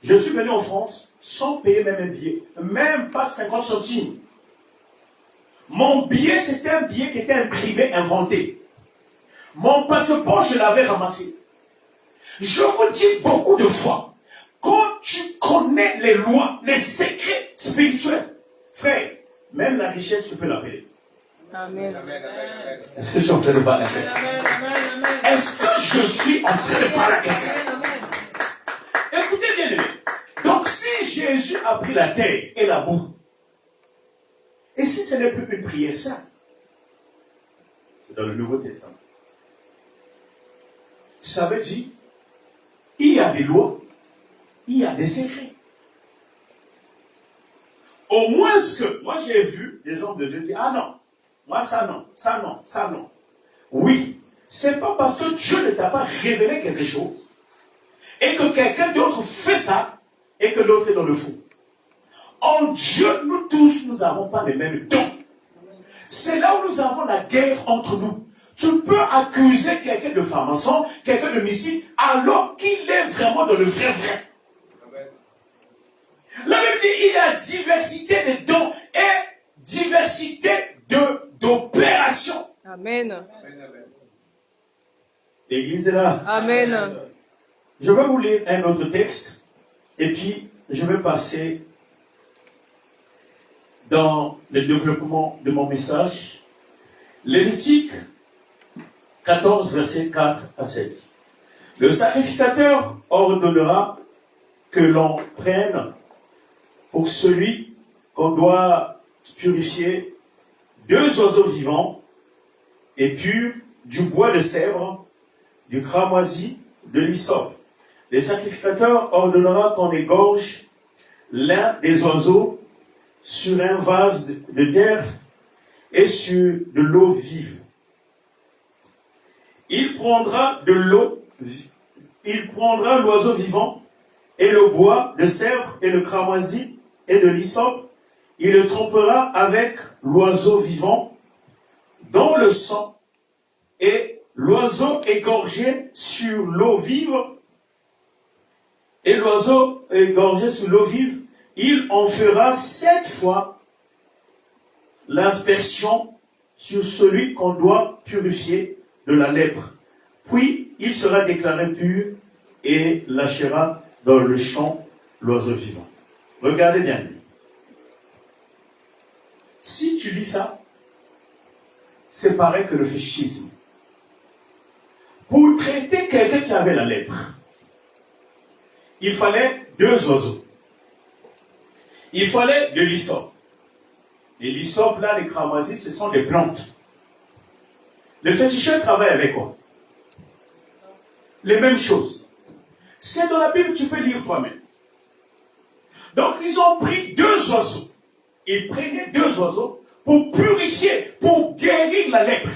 Speaker 2: Je suis venu en France sans payer même un billet, même pas 50 centimes. Mon billet, c'était un billet qui était imprimé, inventé. Mon passeport, je l'avais ramassé. Je vous dis beaucoup de fois, quand tu connais les lois, les secrets spirituels, frère, même la richesse, tu peux l'appeler.
Speaker 3: Amen.
Speaker 2: Est-ce que je suis en train de parler à quelqu'un?
Speaker 1: Amen, amen, amen.
Speaker 2: Est-ce que je suis en train de parler à quelqu'un?
Speaker 1: Amen, amen.
Speaker 2: Écoutez bien, aimé. Donc, si Jésus a pris la terre et la boue, et si ce n'est plus une prière simple, c'est dans le Nouveau Testament. Ça veut dire, il y a des lois, il y a des secrets. Au moins que, moi j'ai vu les hommes de Dieu dire, ah non, moi ça non, ça non, ça non. Oui, c'est pas parce que Dieu ne t'a pas révélé quelque chose, et que quelqu'un d'autre fait ça, et que l'autre est dans le fou. En Dieu, nous tous, nous n'avons pas les mêmes dons. C'est là où nous avons la guerre entre nous. Tu peux accuser quelqu'un de franc-maçon, quelqu'un de mystique, alors qu'il est vraiment dans le vrai vrai. La Bible dit il y a diversité des dons et diversité d'opérations.
Speaker 3: Amen.
Speaker 2: L'église est là.
Speaker 3: Amen.
Speaker 2: Je vais vous lire un autre texte et puis je vais passer dans le développement de mon message. Lévitique 14, versets 4 à 7. Le sacrificateur ordonnera que l'on prenne pour celui qu'on doit purifier 2 oiseaux vivants et purs, du bois de cèdre, du cramoisi, de l'hysope. Le sacrificateur ordonnera qu'on égorge l'un des oiseaux sur un vase de terre et sur de l'eau vive. Il prendra l'oiseau vivant et le bois, le cèdre et le cramoisi et de l'hysope. Il le trempera avec l'oiseau vivant dans le sang, et l'oiseau égorgé sur l'eau vive, et l'oiseau égorgé sur l'eau vive, il en fera 7 fois l'aspersion sur celui qu'on doit purifier de la lèpre. Puis il sera déclaré pur et lâchera dans le champ l'oiseau vivant. Regardez bien. Si tu lis ça, c'est pareil que le fétichisme. Pour traiter quelqu'un qui avait la lèpre, il fallait 2 oiseaux. Il fallait de l'hysope. Les lysopes, là, les cramoisis, ce sont des plantes. Le féticheur travaille avec quoi? Les mêmes choses. C'est dans la Bible, tu peux lire toi-même. Donc, ils ont pris 2 oiseaux. Ils prenaient 2 oiseaux pour purifier, pour guérir la lèpre.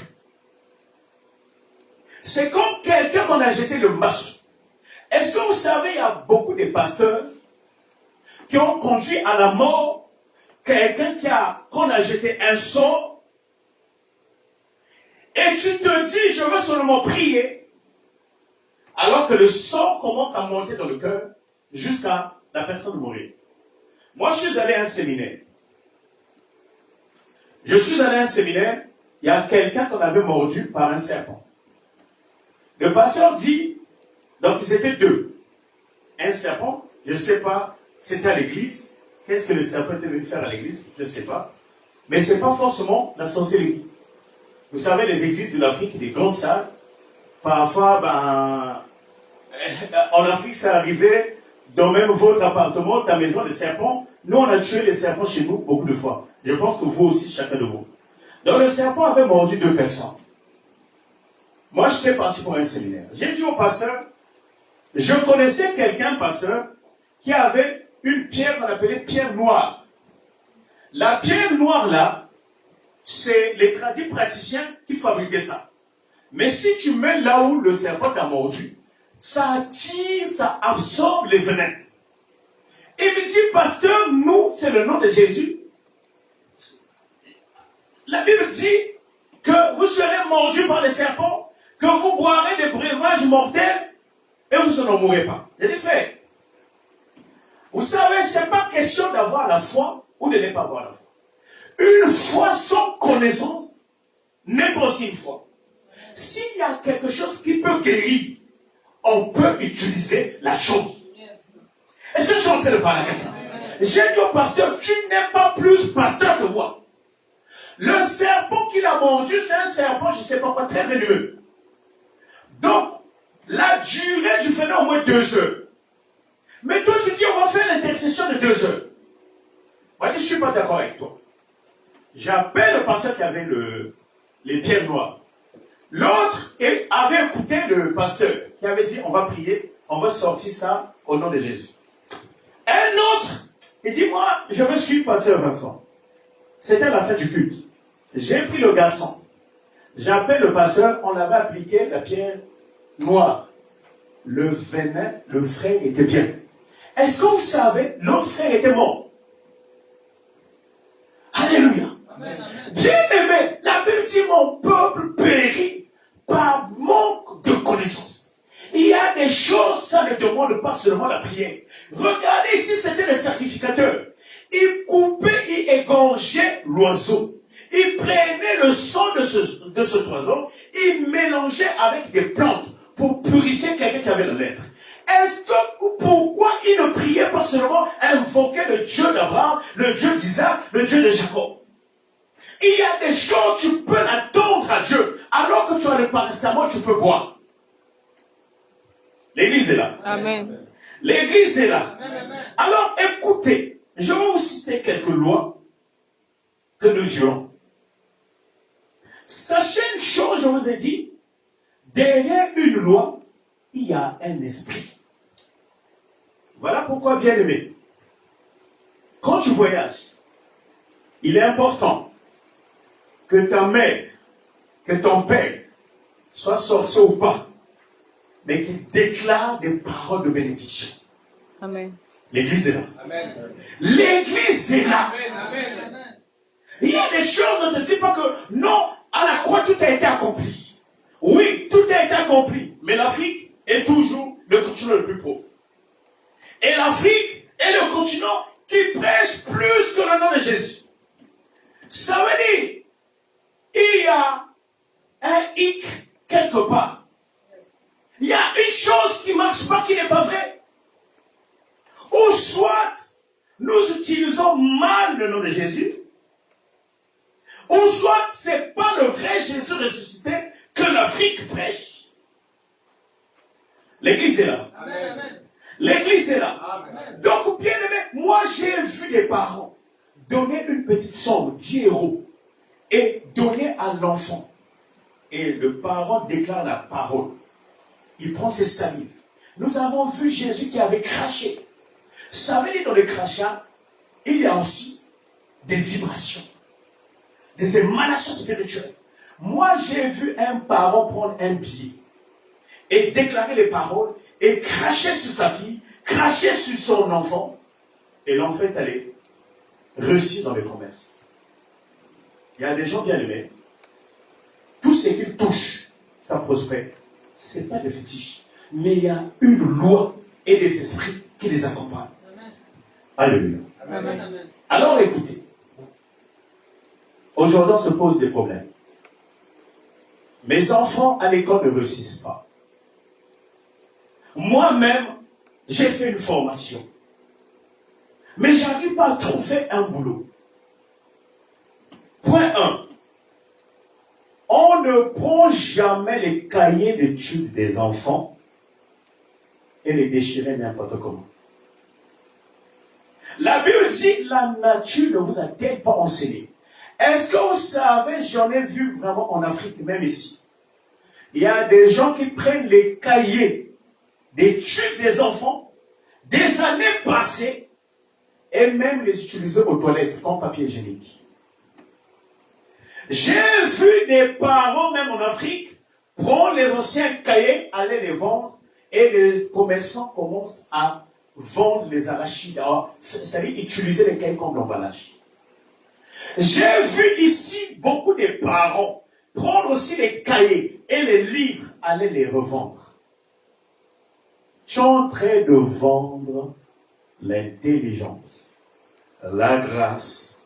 Speaker 2: C'est comme quelqu'un qu'on a jeté le maçon. Est-ce que vous savez, il y a beaucoup de pasteurs qui ont conduit à la mort quelqu'un qu'on a jeté un sort, et tu te dis, je veux seulement prier, alors que le sort commence à monter dans le cœur jusqu'à la personne mourir. Moi, je suis allé à un séminaire. Il y a quelqu'un qu'on avait mordu par un serpent. Le pasteur dit, donc ils étaient 2. Un serpent, je ne sais pas, c'était à l'église. Qu'est-ce que le serpent était venu faire à l'église? Je ne sais pas. Mais ce n'est pas forcément la sorcellerie. Vous savez, les églises de l'Afrique, des grandes salles, parfois, en Afrique, ça arrivait dans même votre appartement, ta maison, les serpents. Nous, on a tué les serpents chez nous beaucoup de fois. Je pense que vous aussi, chacun de vous. Donc, le serpent avait mordu 2 personnes. Moi, j'étais parti pour un séminaire. J'ai dit au pasteur, je connaissais quelqu'un, pasteur, qui avait une pierre qu'on appelait pierre noire. La pierre noire, là, c'est les tradis praticiens qui fabriquaient ça. Mais si tu mets là où le serpent t'a mordu, ça attire, ça absorbe les venins. Et il me dit, pasteur, nous, c'est le nom de Jésus. La Bible dit que vous serez mordus par les serpents, que vous boirez des breuvages mortels, et vous n'en mourrez pas. J'ai dit, frère, vous savez, ce n'est pas question d'avoir la foi ou de ne pas avoir la foi. Une foi sans connaissance n'est pas aussi une foi. S'il y a quelque chose qui peut guérir, on peut utiliser la chose. Est-ce que je suis en train de parler à quelqu'un? J'ai dit au pasteur, tu n'es pas plus pasteur que moi. Le serpent qu'il a mordu, c'est un serpent, je ne sais pas quoi, très venimeux. Donc, la durée du phénomène au moins 2 heures. Mais toi, tu dis, on va faire l'intercession de 2 heures. Moi, je ne suis pas d'accord avec toi. J'appelle le pasteur qui avait les pierres noires. L'autre avait écouté le pasteur qui avait dit, on va prier, on va sortir ça au nom de Jésus. Un autre, il dit, moi, je me suis pasteur Vincent. C'était la fin du culte. J'ai pris le garçon. J'appelle le pasteur, on avait appliqué la pierre noire. Le venin, le frère était bien. Est-ce que vous savez, l'autre frère était mort? Alléluia. Bien-aimé, la Bible dit, mon peuple périt par manque de connaissance. Il y a des choses, ça ne demande pas seulement la prière. Regardez ici, c'était les sacrificateurs. Ils coupaient, ils égorgeaient l'oiseau. Ils prenaient le sang de cet oiseau, ils mélangeaient avec des plantes pour purifier quelqu'un qui avait la lèpre. Pourquoi ils ne priaient pas seulement invoquer le Dieu d'Abraham, le Dieu d'Isaac, le Dieu de Jacob? Il y a des choses, tu peux attendre à Dieu, alors que tu as le paracétamol, tu peux boire. L'église est là.
Speaker 3: Amen.
Speaker 2: L'église est là. Alors écoutez, je vais vous citer quelques lois que nous violons. Sachez une chose, je vous ai dit, derrière une loi, il y a un esprit. Voilà pourquoi, bien aimé, quand tu voyages, il est important que ta mère, que ton père, soit sorcier ou pas, mais qu'il déclare des paroles de bénédiction.
Speaker 3: Amen.
Speaker 2: L'église est là.
Speaker 1: Amen.
Speaker 2: L'église est là.
Speaker 1: Amen.
Speaker 2: Il y a des choses, ne te dis pas que non, à la croix, tout a été accompli. Oui, tout a été accompli. Mais l'Afrique est toujours le continent le plus pauvre. Et l'Afrique est le continent qui prêche plus que le nom de Jésus. Ça veut dire, il y a un hic quelque part. Il y a une chose qui ne marche pas, qui n'est pas vraie. Ou soit, nous utilisons mal le nom de Jésus, ou soit, ce n'est pas le vrai Jésus ressuscité que l'Afrique prêche. L'église est là.
Speaker 1: Amen.
Speaker 2: L'église est là.
Speaker 1: Amen.
Speaker 2: Donc, bien aimé, moi j'ai vu des parents donner une petite somme, 10 € et donner à l'enfant. Et le parent déclare la parole. Il prend ses salives. Nous avons vu Jésus qui avait craché. Ça veut dire dans le crachat, il y a aussi des vibrations, des émanations spirituelles. Moi, j'ai vu un parent prendre un billet et déclarer les paroles et cracher sur sa fille, cracher sur son enfant. Et l'enfant est allé réussir dans le commerce. Il y a des gens bien aimés. Tout ce qu'ils touchent, ça prospère. Ce n'est pas de fétiche. Mais il y a une loi et des esprits qui les accompagnent. Amen. Alléluia.
Speaker 1: Amen.
Speaker 2: Alors écoutez. Aujourd'hui, on se pose des problèmes. Mes enfants à l'école ne réussissent pas. Moi-même, j'ai fait une formation. Mais je n'arrive pas à trouver un boulot. Point 1. On ne prend jamais les cahiers d'études des enfants et les déchirer n'importe comment. La Bible dit, la nature ne vous a-t-elle pas enseigné? Est-ce que vous savez, j'en ai vu vraiment en Afrique, même ici. Il y a des gens qui prennent les cahiers d'études des enfants des années passées et même les utiliser aux toilettes comme papier hygiénique. J'ai vu des parents, même en Afrique, prendre les anciens cahiers, aller les vendre, et les commerçants commencent à vendre les arachides, c'est-à-dire utiliser les cahiers comme l'emballage. J'ai vu ici beaucoup de parents prendre aussi les cahiers et les livres, aller les revendre. Je suis en train de vendre l'intelligence, la grâce,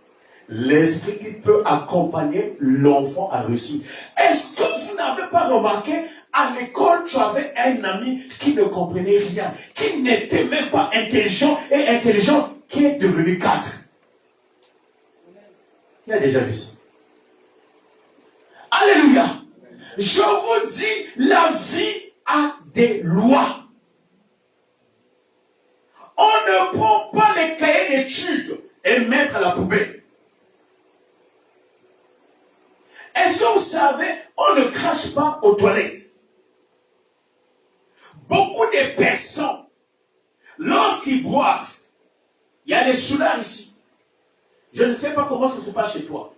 Speaker 2: l'esprit qui peut accompagner l'enfant à réussir. Est-ce que vous n'avez pas remarqué, à l'école, tu avais un ami qui ne comprenait rien, qui n'était même pas intelligent et intelligent, qui est devenu cadre? Qui a déjà vu ça? Alléluia! Je vous dis, la vie a des lois. On ne prend pas les cahiers d'études et mettre à la poubelle. Est-ce que vous savez, on ne crache pas aux toilettes. Beaucoup de personnes, lorsqu'ils boivent, il y a des soulards ici. Je ne sais pas comment ça se passe chez toi.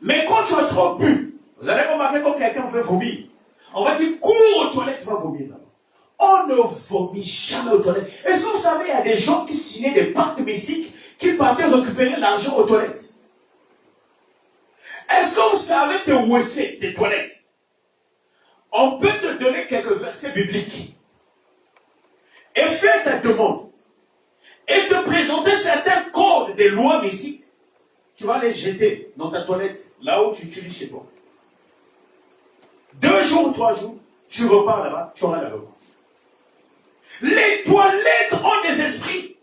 Speaker 2: Mais quand tu as trop bu, vous allez remarquer quand quelqu'un veut vomir. On va dire, cours aux toilettes, va vomir là-bas. On ne vomit jamais aux toilettes. Est-ce que vous savez, il y a des gens qui signaient des pactes mystiques qui partaient récupérer l'argent aux toilettes? Est-ce que vous savez te WC des toilettes? On peut te donner quelques versets bibliques et faire ta demande et te présenter certains codes des lois mystiques. Tu vas les jeter dans ta toilette, là où tu utilises chez toi. 2 jours ou 3 jours, tu repars là-bas, tu auras la réponse. Les toilettes ont des esprits.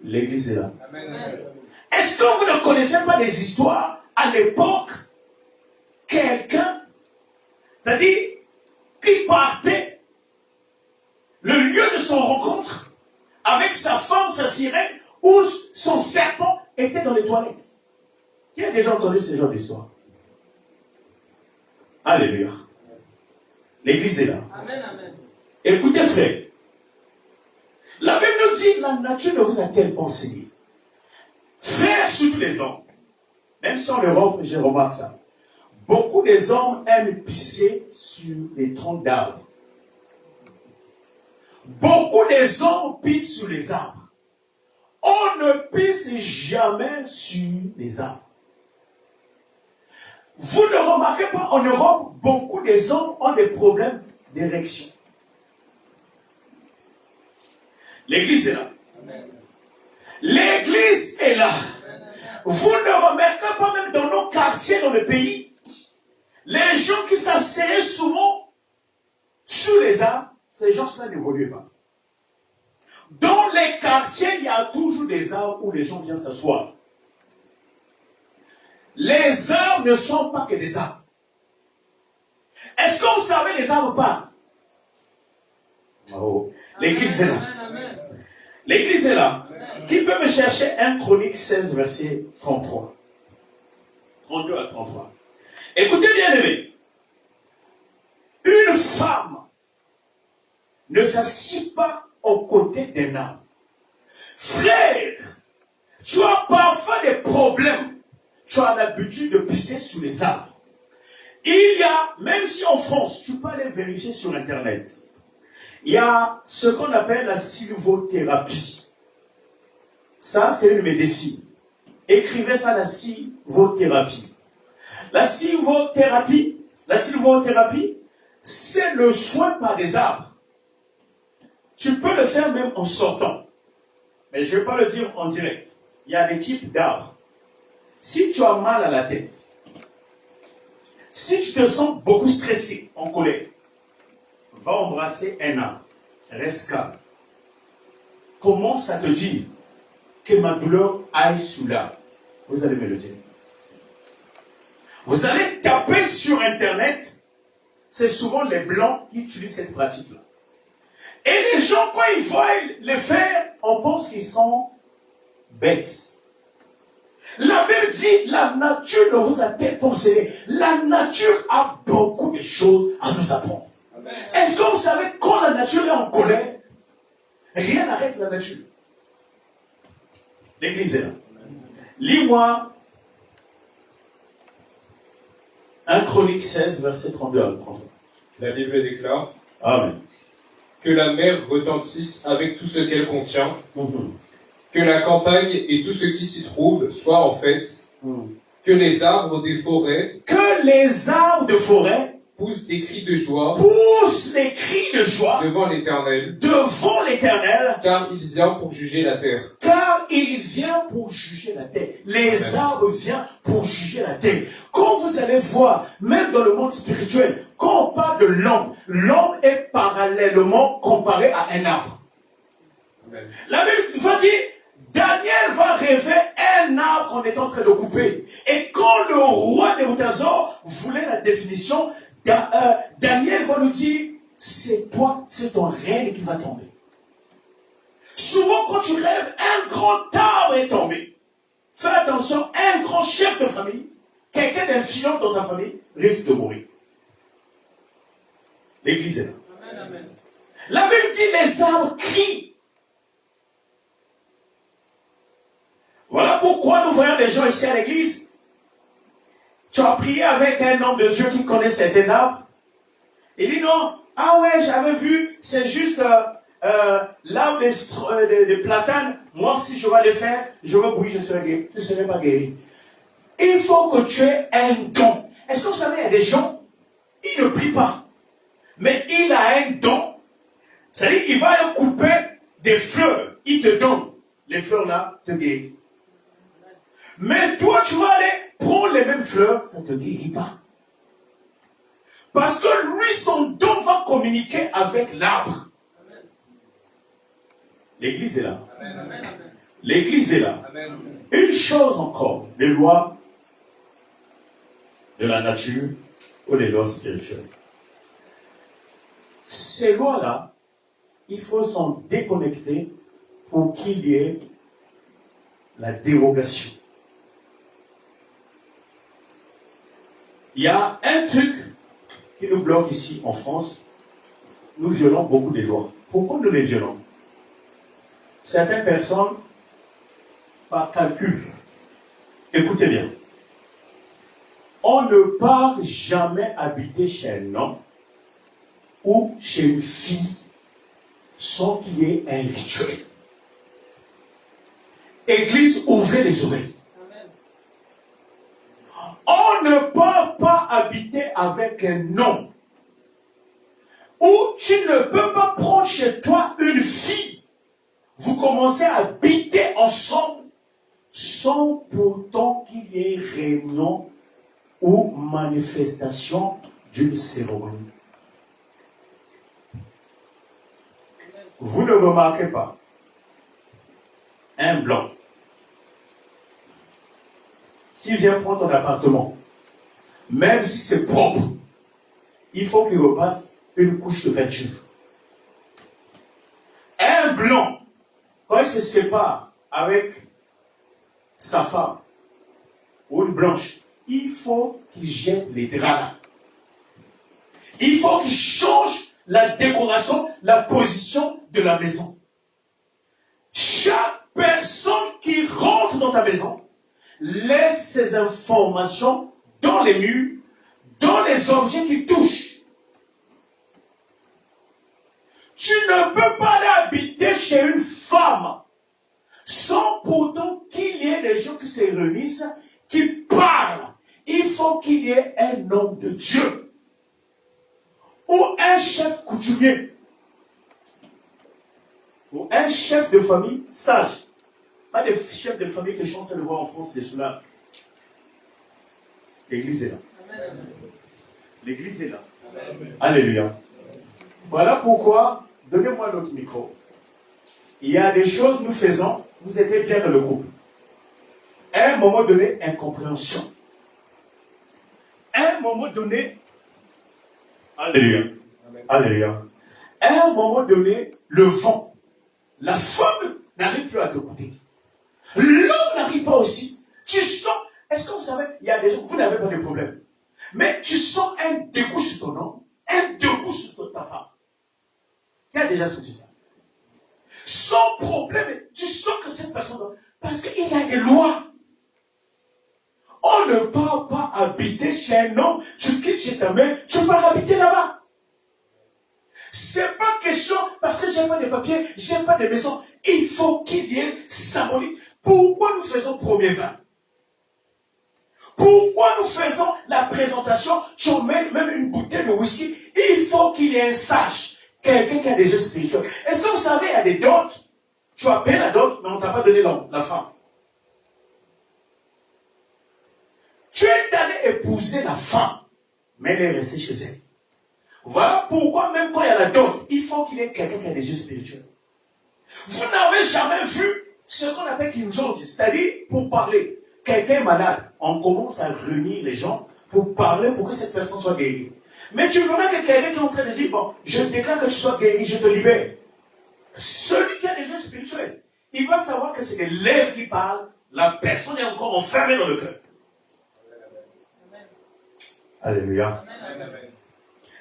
Speaker 2: L'église est là.
Speaker 1: Amen.
Speaker 2: Est-ce que vous ne connaissez pas des histoires à l'époque? Quelqu'un, c'est-à-dire, qui partait, le lieu de son rencontre, avec sa femme, sa sirène, où son serpent était dans les toilettes. Qui a déjà entendu ce genre d'histoire? Alléluia. L'église est là.
Speaker 1: Amen, amen.
Speaker 2: Écoutez, frère. La Bible nous dit, la nature ne vous a-t-elle pas enseigné? Frères, surtout les hommes. Même si en Europe, je remarque ça. Beaucoup des hommes aiment pisser sur les troncs d'arbres. Beaucoup des hommes pissent sur les arbres. On ne pisse jamais sur les arbres. Vous ne remarquez pas, en Europe, beaucoup des hommes ont des problèmes d'érection. L'église est là. L'église est là. Vous ne remarquez pas même dans nos quartiers, dans le pays, les gens qui s'asseyaient souvent sous les arbres, ces gens-là n'évoluaient pas. Dans les quartiers, il y a toujours des arbres où les gens viennent s'asseoir. Les arbres ne sont pas que des arbres. Est-ce que vous savez les arbres parlent? Oh. L'église est là. L'église est là. Qui peut me chercher 1 Chronique 16, verset 33? 32 à 33. Écoutez bien, aimé. Une femme ne s'assied pas aux côtés d'un arbre. Frère, tu as parfois des problèmes. Tu as l'habitude de pisser sur les arbres. Il y a, même si en France, tu peux aller vérifier sur Internet, il y a ce qu'on appelle la sylvothérapie. Ça, c'est une médecine. Écrivez ça, la sylvothérapie. La sylvothérapie, c'est le soin par des arbres. Tu peux le faire même en sortant. Mais je ne vais pas le dire en direct. Il y a des types d'arbres. Si tu as mal à la tête, si tu te sens beaucoup stressé, en colère, va embrasser un arbre. Reste calme. Commence à te dire que ma douleur aille sous l'arbre. Vous allez me le dire. Vous allez taper sur Internet. C'est souvent les Blancs qui utilisent cette pratique-là. Et les gens, quand ils voient les faire, on pense qu'ils sont bêtes. La Bible dit, la nature ne vous a-t-elle conseillé? La nature a beaucoup de choses à nous apprendre. Est-ce que vous savez, quand la nature est en colère, rien n'arrête la nature? L'église est là. Lis-moi 1 Chronique 16, verset 32 à 33.
Speaker 4: La Bible déclare
Speaker 2: Amen.
Speaker 4: que la mer retentisse avec tout ce qu'elle contient, que la campagne et tout ce qui s'y trouve soient en fête, que les arbres des forêts poussent des cris de joie devant l'Éternel, car il vient pour juger la terre.
Speaker 2: Les arbres viennent pour juger la terre. Quand vous allez voir, même dans le monde spirituel, quand on parle de l'homme, l'homme est parallèlement comparé à un arbre.
Speaker 4: Amen.
Speaker 2: La Bible va dire, Daniel va rêver un arbre qu'on est en train de couper. Et quand le roi Nebuchadnezzar voulait la définition, Daniel va nous dire, c'est toi, c'est ton règne qui va tomber. Souvent, quand tu rêves, un grand arbre est tombé. Fais attention, un grand chef de famille, quelqu'un d'influent dans ta famille, risque de mourir. L'église est là.
Speaker 1: Amen.
Speaker 2: La Bible dit, les arbres crient. Voilà pourquoi nous voyons des gens ici à l'église. Tu as prié avec un homme de Dieu qui connaît certains arbres. Il dit non. Ah ouais, j'avais vu, c'est juste l'arbre de platane. Moi, si je vais le faire, je vais bouillir, je serai guéri. Tu ne serai pas guéri. Il faut que tu aies un don. Est-ce que vous savez, il y a des gens, ils ne prient pas. Mais il a un don. C'est-à-dire, il va aller couper des fleurs. Il te donne. Les fleurs là te guérissent. Mais toi, tu vas aller prendre les mêmes fleurs, ça ne te guérit pas. Parce que lui, son don va communiquer avec l'arbre. L'église est là. L'église est là. Une chose encore, les lois de la nature ou les lois spirituelles. Ces lois-là, il faut s'en déconnecter pour qu'il y ait la dérogation. Il y a un truc qui nous bloque ici en France. Nous violons beaucoup les lois. Pourquoi nous les violons? Certaines personnes, par calcul, écoutez bien, on ne part jamais habiter chez un homme ou chez une fille sans qu'il y ait un rituel. Église, ouvrez les oreilles. On ne peut pas habiter avec un nom. Ou tu ne peux pas prendre chez toi une fille. Vous commencez à habiter ensemble sans pourtant qu'il y ait réunion ou manifestation d'une cérémonie. Vous ne remarquez pas un blanc. S'il vient prendre ton appartement, même si c'est propre, il faut qu'il repasse une couche de peinture. Un blanc, quand il se sépare avec sa femme ou une blanche, il faut qu'il jette les draps là. Il faut qu'il change la décoration, la position de la maison. Chaque personne qui rentre dans ta maison laisse ses informations dans les murs, dans les objets qui touchent. Tu ne peux pas aller habiter chez une femme sans pourtant qu'il y ait des gens qui se réunissent, qui parlent. Il faut qu'il y ait un homme de Dieu ou un chef coutumier ou un chef de famille sage. Pas des chefs de famille que je suis en train de voir en France, des ceux-là. L'église est là. Amen. L'église est là. Amen. Alléluia. Voilà pourquoi, donnez-moi notre micro. Il y a des choses que nous faisons, vous étiez bien dans le groupe. À un moment donné, incompréhension. À un moment donné, alléluia. Amen. Alléluia. À un moment donné, le vent, la femme n'arrive plus à t'écouter. L'homme n'arrive pas aussi. Tu sens, est-ce que vous savez, il y a des gens, vous n'avez pas de problème. Mais tu sens un dégoût sur ton homme, un dégoût sur ta femme. Qui a déjà senti ça? Sans problème, tu sens que cette personne, parce qu'il y a des lois. On ne peut pas habiter chez un homme, tu quittes chez ta mère, tu peux habiter là-bas. C'est pas question, parce que j'ai pas de papiers, j'ai pas de maison. Il faut qu'il y ait symbolique. Pourquoi nous faisons premier vin? Pourquoi nous faisons la présentation? Tu mets même une bouteille de whisky. Il faut qu'il y ait un sage. Quelqu'un qui a des yeux spirituels. Est-ce que vous savez, il y a des dots. Tu as payé la dot, mais on ne t'a pas donné la femme. Tu es allé épouser la femme, mais elle est restée chez elle. Voilà pourquoi même quand il y a la dot, il faut qu'il y ait quelqu'un qui a des yeux spirituels. Vous n'avez jamais vu ce qu'on appelle kinzonji, c'est-à-dire pour parler. Quelqu'un est malade, on commence à réunir les gens pour parler pour que cette personne soit guérie. Mais tu veux même que quelqu'un qui est en train de dire, bon, je déclare que tu sois guéri, je te libère. Celui qui a des yeux spirituels, il va savoir que c'est les lèvres qui parlent, la personne est encore enfermée dans le cœur. Alléluia.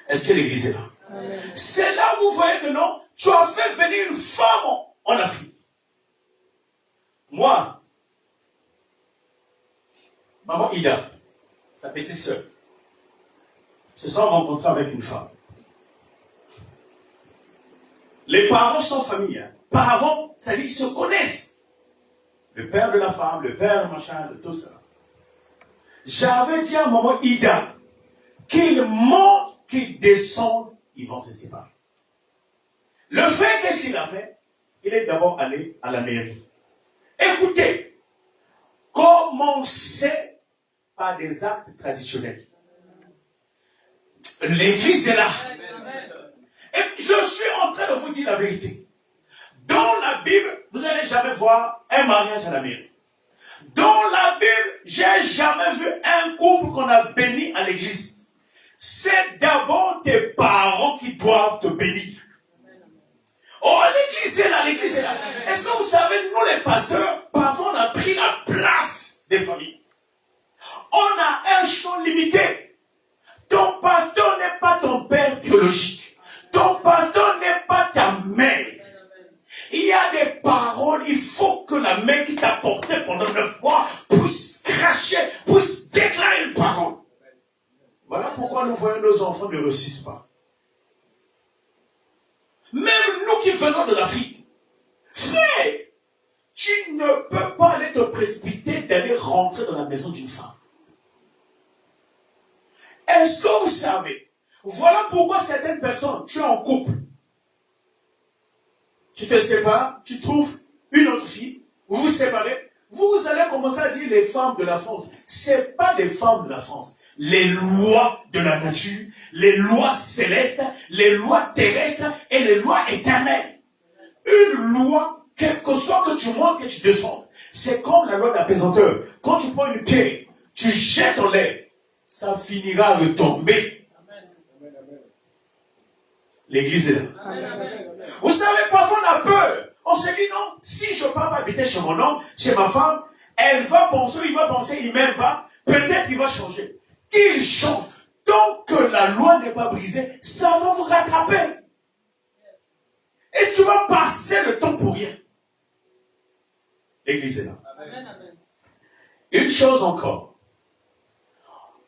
Speaker 2: Est-ce que l'église est là? Amen. C'est là où vous voyez que non, tu as fait venir une femme en Afrique. Moi, maman Ida, sa petite sœur, se sont rencontrés avec une femme. Les parents sont famille. Hein. Parents, ça dit qu'ils se connaissent. Le père de la femme, le père, machin, de tout ça. J'avais dit à maman Ida qu'ils montent, qu'ils descendent, ils vont se séparer. Le fait, qu'est-ce qu'il a fait? Il est d'abord allé à la mairie. Écoutez, commencez par des actes traditionnels. L'église est là. Et je suis en train de vous dire la vérité. Dans la Bible, vous n'allez jamais voir un mariage à la mairie. Dans la Bible, j'ai jamais vu un couple qu'on a béni à l'église. C'est d'abord tes parents qui doivent te bénir. Oh, l'église est là, l'église est là. Est-ce que vous savez, nous les pasteurs, parfois on a pris la place des familles. On a un champ limité. Ton pasteur n'est pas ton père biologique. Ton pasteur n'est pas ta mère. Il y a des paroles, il faut que la mère qui t'a porté pendant 9 mois puisse cracher, puisse déclarer une parole. Voilà pourquoi nous voyons nos enfants ne réussissent pas. Même nous qui venons de l'Afrique. Frère, tu ne peux pas aller te précipiter d'aller rentrer dans la maison d'une femme. Est-ce que vous savez, voilà pourquoi certaines personnes, tu es en couple, tu te sépares, tu trouves une autre fille, vous vous séparez, vous allez commencer à dire les femmes de la France. C'est pas les femmes de la France. Les lois de la nature, les lois célestes, les lois terrestres et les lois éternelles. Une loi, quel que soit que tu montes, que tu descendes, c'est comme la loi de la pesanteur. Quand tu prends une pierre, tu jettes en l'air, ça finira à retomber. L'église est là.
Speaker 1: Amen.
Speaker 2: Vous savez, parfois on a peur. On se dit non, si je ne pars pas habiter chez mon homme, chez ma femme, elle va penser, il va penser, il m'aime pas, peut-être qu'il va changer. Qu'il change. Tant que la loi n'est pas brisée, ça va vous rattraper. Et tu vas passer le temps pour rien. L'église est là.
Speaker 1: Amen.
Speaker 2: Une chose encore.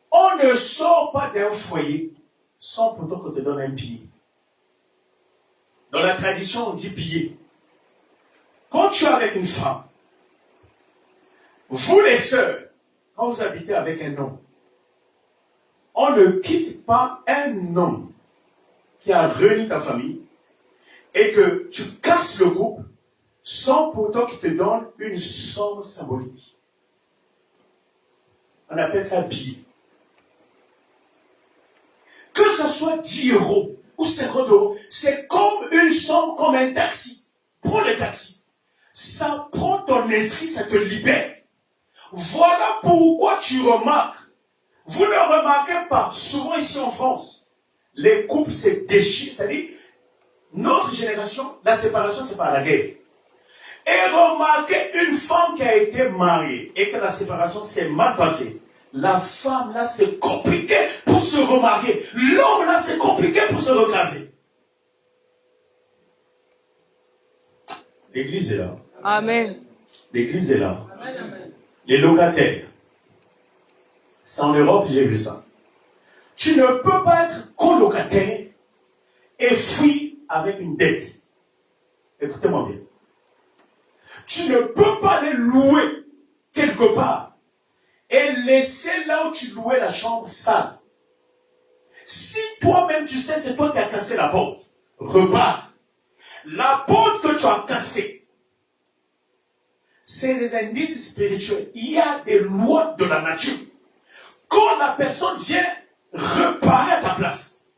Speaker 2: On ne sort pas d'un foyer sans pourtant qu'on te donne un billet. Dans la tradition, on dit billet. Quand tu es avec une femme, vous les sœurs, quand vous habitez avec un homme, on ne quitte pas un homme qui a réuni ta famille et que tu casses le couple sans pourtant qu'il te donne une somme symbolique. On appelle ça billet. Que ce soit 10 euros ou 50 euros, c'est comme une somme, comme un taxi. Prends le taxi. Ça prend ton esprit, ça te libère. Voilà pourquoi tu remarques. Vous ne remarquez pas, souvent ici en France, les couples se déchirent, c'est-à-dire, notre génération, la séparation, c'est pas la guerre. Et remarquez une femme qui a été mariée et que la séparation s'est mal passée. La femme, là, c'est compliqué pour se remarier. L'homme, là, c'est compliqué pour se recaser. L'église est là.
Speaker 3: Amen.
Speaker 2: L'église est là.
Speaker 1: Amen.
Speaker 2: Les locataires. C'est en Europe, j'ai vu ça. Tu ne peux pas être colocataire et fuir avec une dette. Écoutez-moi bien. Tu ne peux pas aller louer quelque part et laisser là où tu louais la chambre sale. Si toi-même tu sais, c'est toi qui as cassé la porte, repars. La porte que tu as cassée, c'est des indices spirituels. Il y a des lois de la nature. Quand la personne vient reparer à ta place,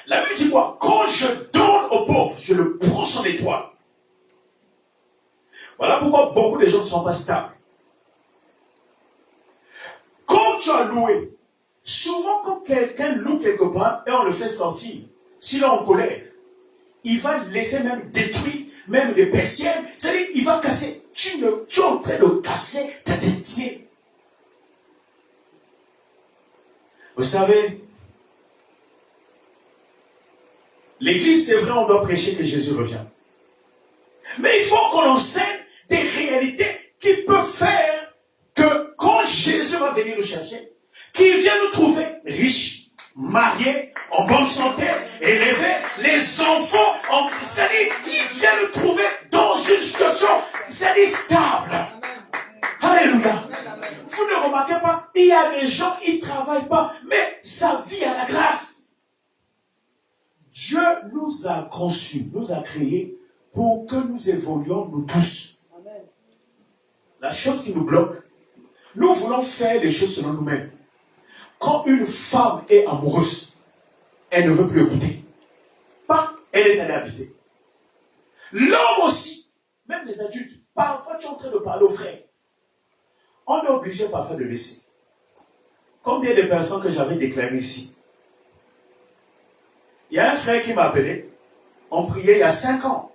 Speaker 2: la Bible dit quoi? Quand je donne aux pauvres, je le prends son étoile. Voilà pourquoi beaucoup de gens ne sont pas stables. Quand tu as loué, souvent quand quelqu'un loue quelque part et on le fait sortir, s'il est en colère, il va laisser même détruire, même des persiennes, c'est-à-dire il va casser. Tu es en train de casser ta destinée. Vous savez, l'église, c'est vrai, on doit prêcher que Jésus revient. Mais il faut qu'on enseigne des réalités qui peuvent faire que quand Jésus va venir nous chercher, qu'il vienne nous trouver riches, mariés, en bonne santé, élevés, les enfants, c'est-à-dire, il vient nous trouver dans une situation, c'est-à-dire stable. Alléluia. Vous ne remarquez pas, il y a des gens qui ne travaillent pas, mais ça vit à la grâce. Dieu nous a conçus, nous a créés pour que nous évoluions nous tous. La chose qui nous bloque, nous voulons faire les choses selon nous-mêmes. Quand une femme est amoureuse, elle ne veut plus écouter. Pas, elle est allée habiter. L'homme aussi, même les adultes, parfois tu es en train de parler aux frères. On est obligé parfois de laisser. Combien de personnes que j'avais déclarées ici? Il y a un frère qui m'a appelé. On priait il y a 5 ans.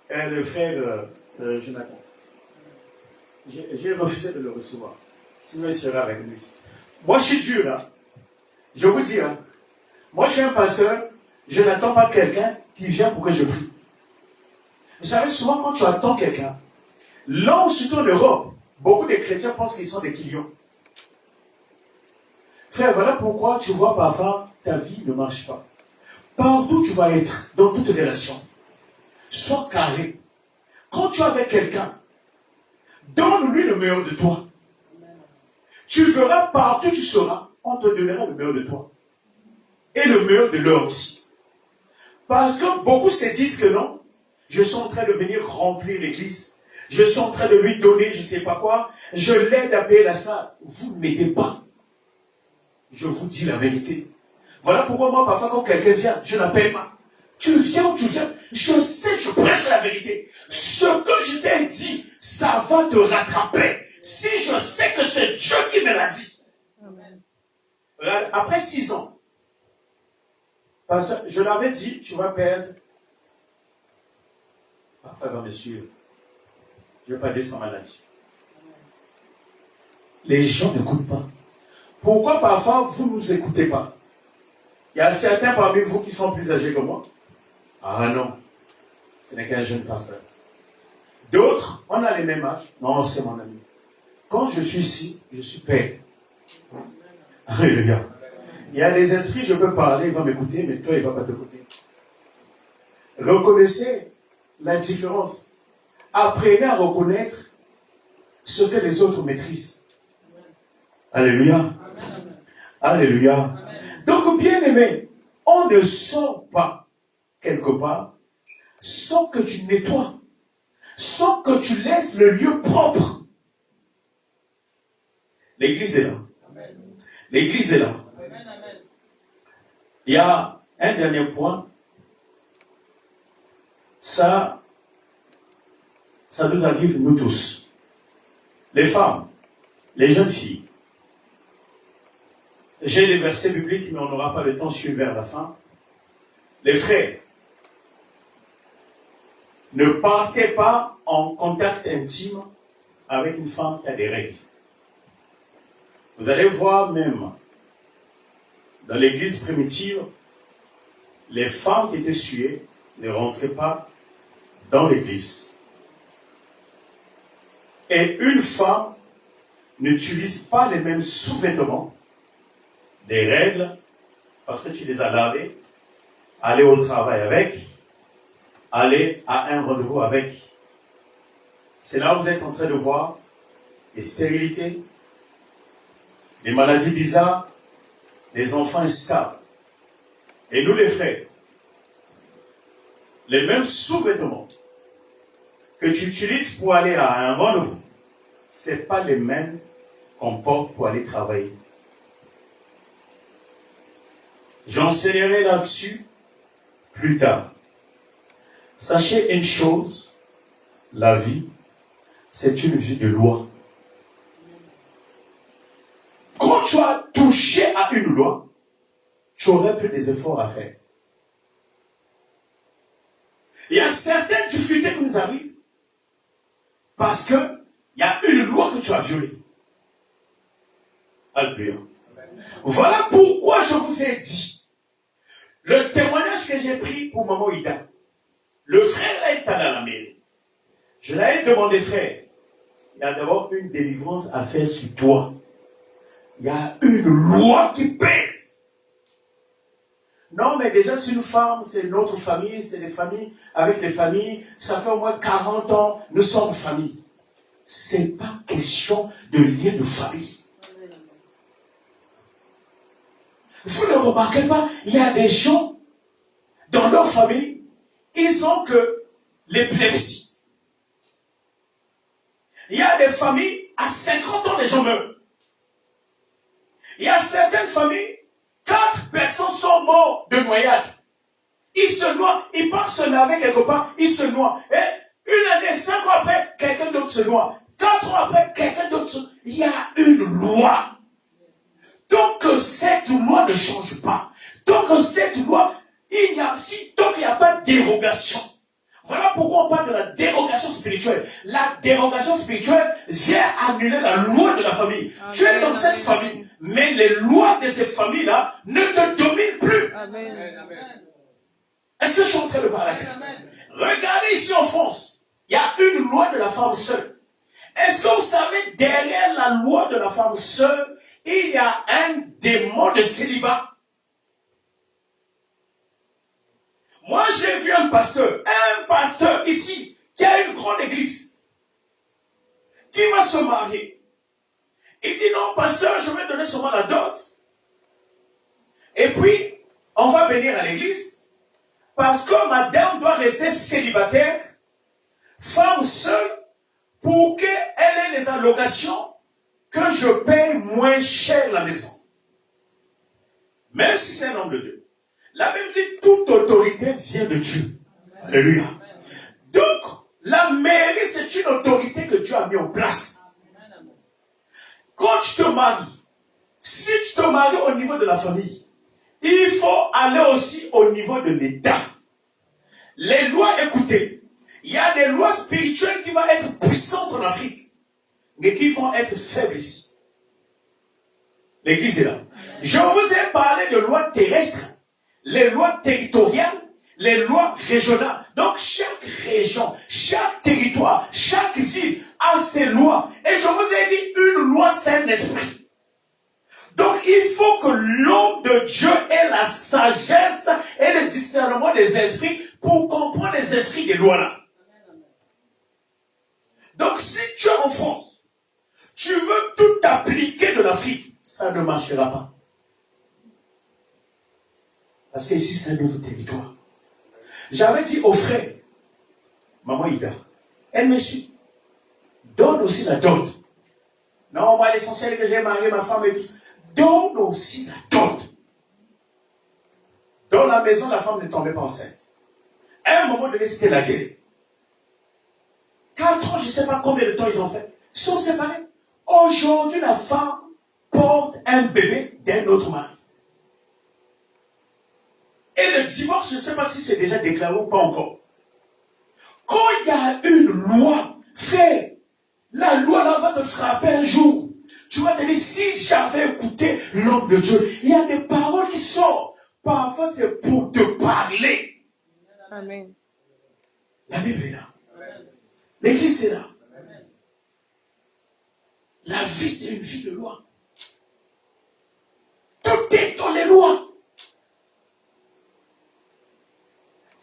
Speaker 2: Le frère Jonathan. J'ai refusé de le recevoir. Sinon il sera avec nous. Moi je suis dur. Hein. Je vous dis. Hein. Moi je suis un pasteur. Je n'attends pas quelqu'un qui vient pour que je prie. Vous savez, souvent quand tu attends quelqu'un, là où surtout en Europe, beaucoup de chrétiens pensent qu'ils sont des clients. Frère, voilà pourquoi tu vois parfois ta vie ne marche pas. Partout où tu vas être, dans toute relation, sois carré. Quand tu es avec quelqu'un, donne-lui le meilleur de toi. Tu verras partout où tu seras, on te donnera le meilleur de toi. Et le meilleur de l'heure aussi. Parce que beaucoup se disent que non, je suis en train de venir remplir l'église. Je suis en train de lui donner je ne sais pas quoi. Je l'aide à payer la salle. Vous ne m'aidez pas. Je vous dis la vérité. Voilà pourquoi moi, parfois, quand quelqu'un vient, je n'appelle pas. Tu viens ou tu viens. Je sais, je prêche la vérité. Ce que je t'ai dit, ça va te rattraper. Si je sais que c'est Dieu qui me l'a dit.
Speaker 3: Amen.
Speaker 2: Regarde, après 6 ans, parce que je l'avais dit, tu vas perdre. Parfois, va me suivre. Je ne vais pas dire sans maladie. Les gens n'écoutent pas. Pourquoi parfois vous ne nous écoutez pas? Il y a certains parmi vous qui sont plus âgés que moi. Ah non, ce n'est qu'un jeune pasteur. D'autres, on a les mêmes âges. Non, c'est mon ami. Quand je suis ici, je suis père. Alléluia. Il y a des esprits, je peux parler, ils vont m'écouter, mais toi, il ne va pas t'écouter. Reconnaissez la différence. Apprenez à reconnaître ce que les autres maîtrisent. Alléluia. Alléluia. Donc, bien aimé, on ne sort pas quelque part sans que tu nettoies, sans que tu laisses le lieu propre. L'église est là. L'église est là. Il y a un dernier point. Ça nous arrive, nous tous. Les femmes, les jeunes filles. J'ai les versets bibliques, mais on n'aura pas le temps de suivre vers la fin. Les frères, ne partez pas en contact intime avec une femme qui a des règles. Vous allez voir même, dans l'église primitive, les femmes qui étaient suées ne rentraient pas dans l'église. Et une femme n'utilise pas les mêmes sous-vêtements, des règles, parce que tu les as lavés, aller au travail avec, aller à un rendez-vous avec. C'est là où vous êtes en train de voir les stérilités, les maladies bizarres, les enfants instables. Et nous les frères, les mêmes sous-vêtements que tu utilises pour aller à un rendez-vous, ce n'est pas les mêmes qu'on porte pour aller travailler. J'enseignerai là-dessus plus tard. Sachez une chose, la vie, c'est une vie de loi. Quand tu as touché à une loi, tu aurais plus des efforts à faire. Il y a certaines difficultés qui nous arrivent parce que il y a une loi que tu as violée. Alléluia. Voilà pourquoi je vous ai dit, le témoignage que j'ai pris pour Maman Ida, le frère là est allé à la mairie. Je l'avais demandé, frère, il y a d'abord une délivrance à faire sur toi. Il y a une loi qui pèse. Non, mais déjà, c'est une femme, c'est notre famille, c'est des familles, avec les familles, ça fait au moins 40 ans, nous sommes famille. C'est pas question de lien de famille. Vous ne remarquez pas, il y a des gens, dans leur famille, ils ont que l'épilepsie. Il y a des familles, à 50 ans, les gens meurent. Il y a certaines familles, 4 personnes sont mortes de noyade. Ils se noient, ils partent se laver quelque part, ils se noient. Et une année, 5 ans après, quelqu'un d'autre se noie. 4 ans après, quelqu'un d'autre se noie. Il y a une loi. Donc que cette loi ne change pas. Donc que cette loi, donc il n'y a pas de dérogation. Voilà pourquoi on parle de la dérogation spirituelle. La dérogation spirituelle vient annuler la loi de la famille. Amen. Tu es dans cette famille, mais les lois de ces familles-là ne te dominent plus. Amen. Est-ce que je suis en train de parler? Regardez ici en France, il y a une loi de la femme seule. Est-ce que vous savez, derrière la loi de la femme seule, il y a un démon de célibat? Moi, j'ai vu un pasteur ici, qui a une grande église, qui va se marier. Il dit non, pasteur, je vais donner seulement la dot. Et puis, on va venir à l'église, parce que madame doit rester célibataire, femme seule, pour qu'elle ait les allocations, que je paye moins cher la maison. Même si c'est un homme de Dieu. La Bible dit, toute autorité vient de Dieu. Alléluia. Donc, la mairie, c'est une autorité que Dieu a mis en place. Quand tu te maries, si tu te maries au niveau de la famille, il faut aller aussi au niveau de l'État. Les lois, écoutez, il y a des lois spirituelles qui vont être puissantes en Afrique, mais qui vont être faibles ici. L'église est là. Je vous ai parlé de lois terrestres, les lois territoriales, les lois régionales. Donc chaque région, chaque territoire, chaque ville a ses lois. Et je vous ai dit, une loi, c'est un esprit. Donc il faut que l'homme de Dieu ait la sagesse et le discernement des esprits pour comprendre les esprits des lois-là. Donc si tu es en France, tu veux tout appliquer de l'Afrique, ça ne marchera pas. Parce que ici, c'est un autre territoire. J'avais dit aux frères, maman Ida, elle me suit. Donne aussi la dot. Non, moi, l'essentiel que j'ai marié ma femme et tout ça. Donne aussi la dot. Dans la maison, la femme ne tombait pas enceinte. À un moment donné, c'était la guerre. 4 ans, je ne sais pas combien de temps ils ont fait. Ils sont séparés. Aujourd'hui, la femme porte un bébé d'un autre mari. Et le divorce, je ne sais pas si c'est déjà déclaré ou pas encore. Quand il y a une loi, frère, la loi là va te frapper un jour. Tu vas te dire, si j'avais écouté l'homme de Dieu, il y a des paroles qui sortent. Parfois, c'est pour te parler.
Speaker 3: Amen.
Speaker 2: La Bible est là. L'église est là. La vie, c'est une vie de loi. Tout est dans les lois.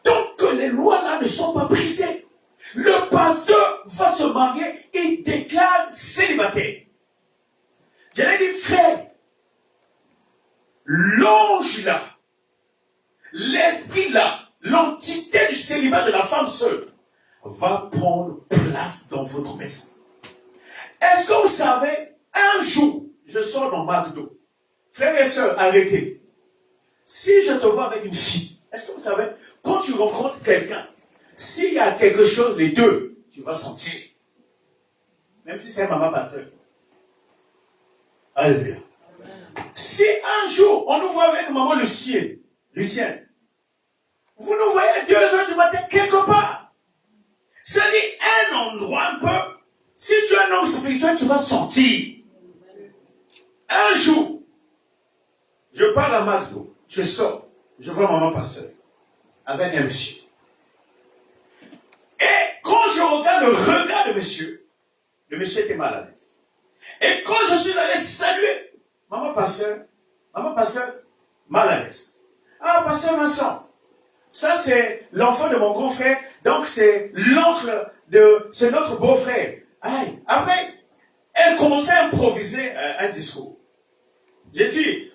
Speaker 2: Donc que les lois là ne sont pas brisées. Le pasteur va se marier et il déclare célibataire. Je l'ai dit, frère, l'ange là, l'esprit là, l'entité du célibat de la femme seule va prendre place dans votre maison. Est-ce que vous savez, un jour, je sors dans McDo. Frères et sœurs, arrêtez. Si je te vois avec une fille, est-ce que vous savez, quand tu rencontres quelqu'un, s'il y a quelque chose, les deux, tu vas sentir. Même si c'est un maman pasteur. Alléluia. Si un jour, on nous voit avec maman Lucienne, vous nous voyez à 2 heures du matin quelque part. C'est-à-dire un endroit un peu. Si tu es un homme spirituel, tu vas sortir. Un jour, je parle à McDo, je sors, je vois maman pasteur avec un monsieur. Et quand je regarde le regard de monsieur, le monsieur était mal à l'aise. Et quand je suis allé saluer maman pasteur, mal à l'aise. Ah, pasteur Vincent, ça c'est l'enfant de mon grand frère, donc c'est l'oncle de, c'est notre beau-frère. Aïe. Après, elle commençait à improviser un discours. J'ai dit,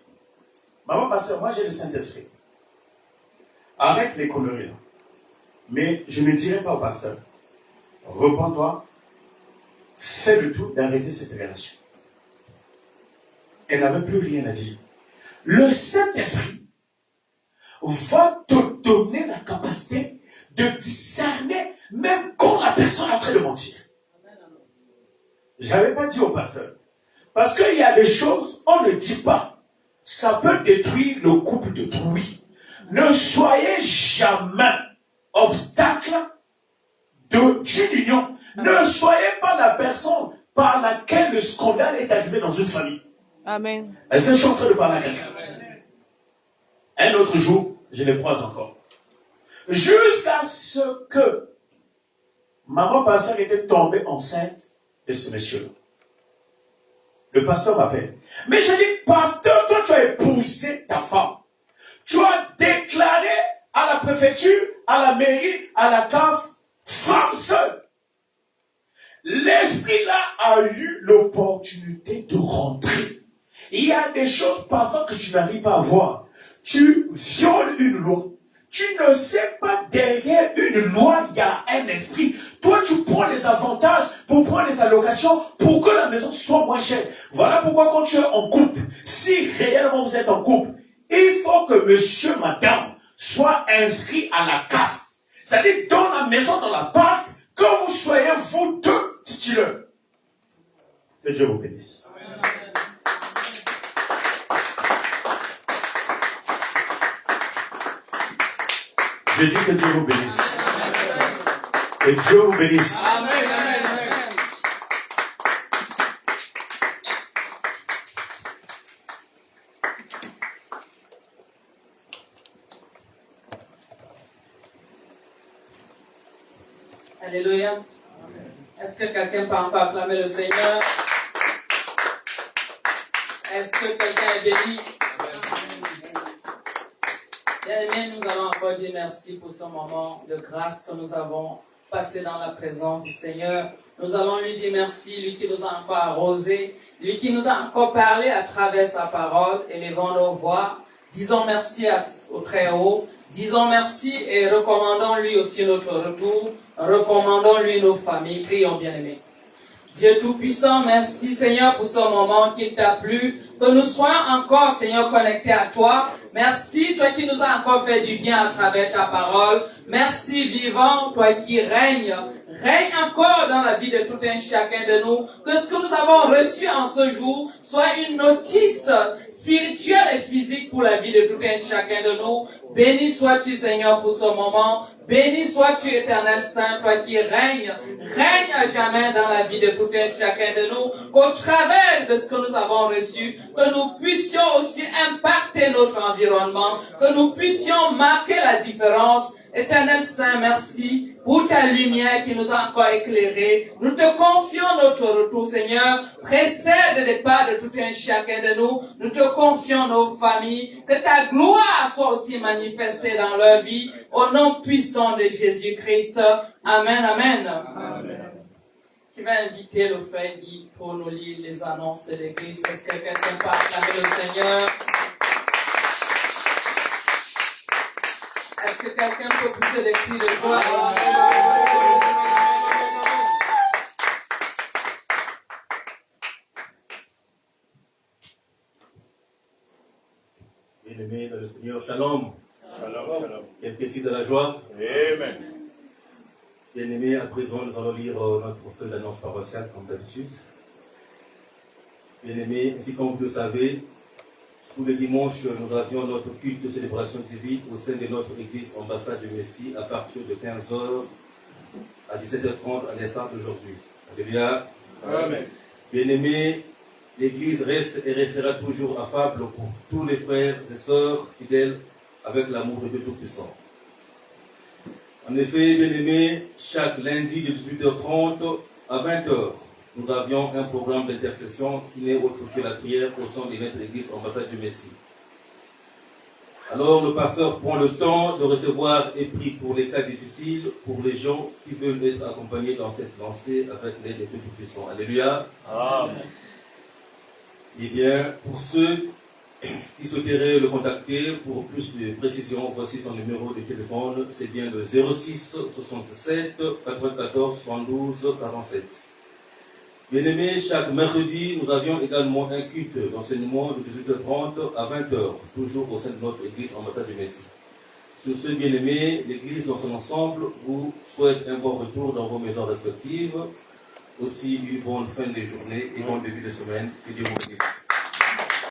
Speaker 2: maman pasteur, moi j'ai le Saint-Esprit. Arrête les conneries là. Mais je ne dirai pas au pasteur, repends-toi, fais le tout d'arrêter cette relation. Elle n'avait plus rien à dire. Le Saint-Esprit va te donner la capacité de discerner même quand la personne est en train de mentir. Je n'avais pas dit au pasteur. Parce qu'il y a des choses, on ne dit pas. Ça peut détruire le couple de d'autrui. Ne soyez jamais obstacle d'une union. Ne soyez pas la personne par laquelle le scandale est arrivé dans une famille.
Speaker 3: Amen.
Speaker 2: Est-ce que je suis en train de parler à quelqu'un? Un autre jour, je les croise encore. Jusqu'à ce que maman pasteur était tombée enceinte de ce monsieur-là. Le pasteur m'appelle. Mais je dis, pasteur, toi tu as épousé ta femme. Tu as déclaré à la préfecture, à la mairie, à la CAF, femme seule. L'esprit là a eu l'opportunité de rentrer. Il y a des choses parfois que tu n'arrives pas à voir. Tu violes une loi. Tu ne sais pas, derrière une loi, il y a un esprit. Toi, tu prends les avantages pour prendre les allocations pour que la maison soit moins chère. Voilà pourquoi quand tu es en couple, si réellement vous êtes en couple, il faut que monsieur, madame, soit inscrit à la CAF. C'est-à-dire dans la maison, dans l'appart, que vous soyez vous deux titulaires. Que Dieu vous bénisse. Je dis que Dieu vous bénisse. Et Dieu vous bénisse.
Speaker 4: Amen, amen, amen.
Speaker 1: Alléluia. Est-ce que quelqu'un peut encore acclamer le Seigneur? Est-ce que quelqu'un est béni? Bien-aimés, nous allons encore dire merci pour ce moment de grâce que nous avons passé dans la présence du Seigneur. Nous allons lui dire merci, lui qui nous a encore arrosé, lui qui nous a encore parlé à travers sa parole, élevant nos voix. Disons merci au Très-Haut. Disons merci et recommandons lui aussi notre retour. Recommandons lui nos familles. Prions, bien-aimés. Dieu Tout-Puissant, merci Seigneur pour ce moment qui t'a plu. Que nous soyons encore, Seigneur, connectés à toi. Merci, toi qui nous as encore fait du bien à travers ta parole. Merci, vivant, toi qui règnes. Règne encore dans la vie de tout un chacun de nous. Que ce que nous avons reçu en ce jour soit une notice spirituelle et physique pour la vie de tout un chacun de nous. Béni sois-tu, Seigneur, pour ce moment. Béni sois-tu, Éternel Saint, toi qui règnes. Règne à jamais dans la vie de tout un chacun de nous. Qu'au travers de ce que nous avons reçu, que nous puissions aussi impacter notre environnement, que nous puissions marquer la différence. Éternel Saint, merci pour ta lumière qui nous a encore éclairés. Nous te confions notre retour, Seigneur. Précède le départ de tout un chacun de nous. Nous te confions nos familles. Que ta gloire soit aussi manifestée dans leur vie. Au nom puissant de Jésus-Christ. Amen, amen. Amen. Qui va inviter le frère Guy pour nous lire les annonces de l'Église. Est-ce que quelqu'un peut acclamer le Seigneur? Est-ce que quelqu'un peut pousser des cris de joie?
Speaker 2: Bien-aimés dans le Seigneur, shalom.
Speaker 5: Shalom, shalom.
Speaker 2: Quelqu'un ici de la joie?
Speaker 5: Amen.
Speaker 2: Bien-aimés, à présent, nous allons lire notre feuille d'annonce paroissiale comme d'habitude. Bien-aimés, ainsi comme vous le savez, tous les dimanches, nous avions notre culte de célébration divine au sein de notre église ambassade du Messie à partir de 15h à 17h30 à l'instant d'aujourd'hui. Alléluia.
Speaker 5: Amen.
Speaker 2: Bien-aimés, l'église reste et restera toujours affable pour tous les frères et sœurs fidèles avec l'amour de Dieu Tout-Puissant. En effet, bien-aimés, chaque lundi de 18h30 à 20h, nous avions un programme d'intercession qui n'est autre que la prière au sein de notre église ambassade du Messie. Alors le pasteur prend le temps de recevoir et prie pour les cas difficiles, pour les gens qui veulent être accompagnés dans cette lancée avec l'aide de Dieu Tout-Puissant. Alléluia.
Speaker 5: Amen.
Speaker 2: Eh bien, pour ceux qui souhaiteraient le contacter pour plus de précision, voici son numéro de téléphone, c'est bien le 06 67 94 72 47. Bien-aimés, chaque mercredi, nous avions également un culte d'enseignement de 18h30 à 20h, toujours au sein de notre église ambassade du Messie. Sur ce, bien-aimés, l'église dans son ensemble vous souhaite un bon retour dans vos maisons respectives, aussi une bonne fin de journée et bon début de semaine. Que Dieu vous bénisse.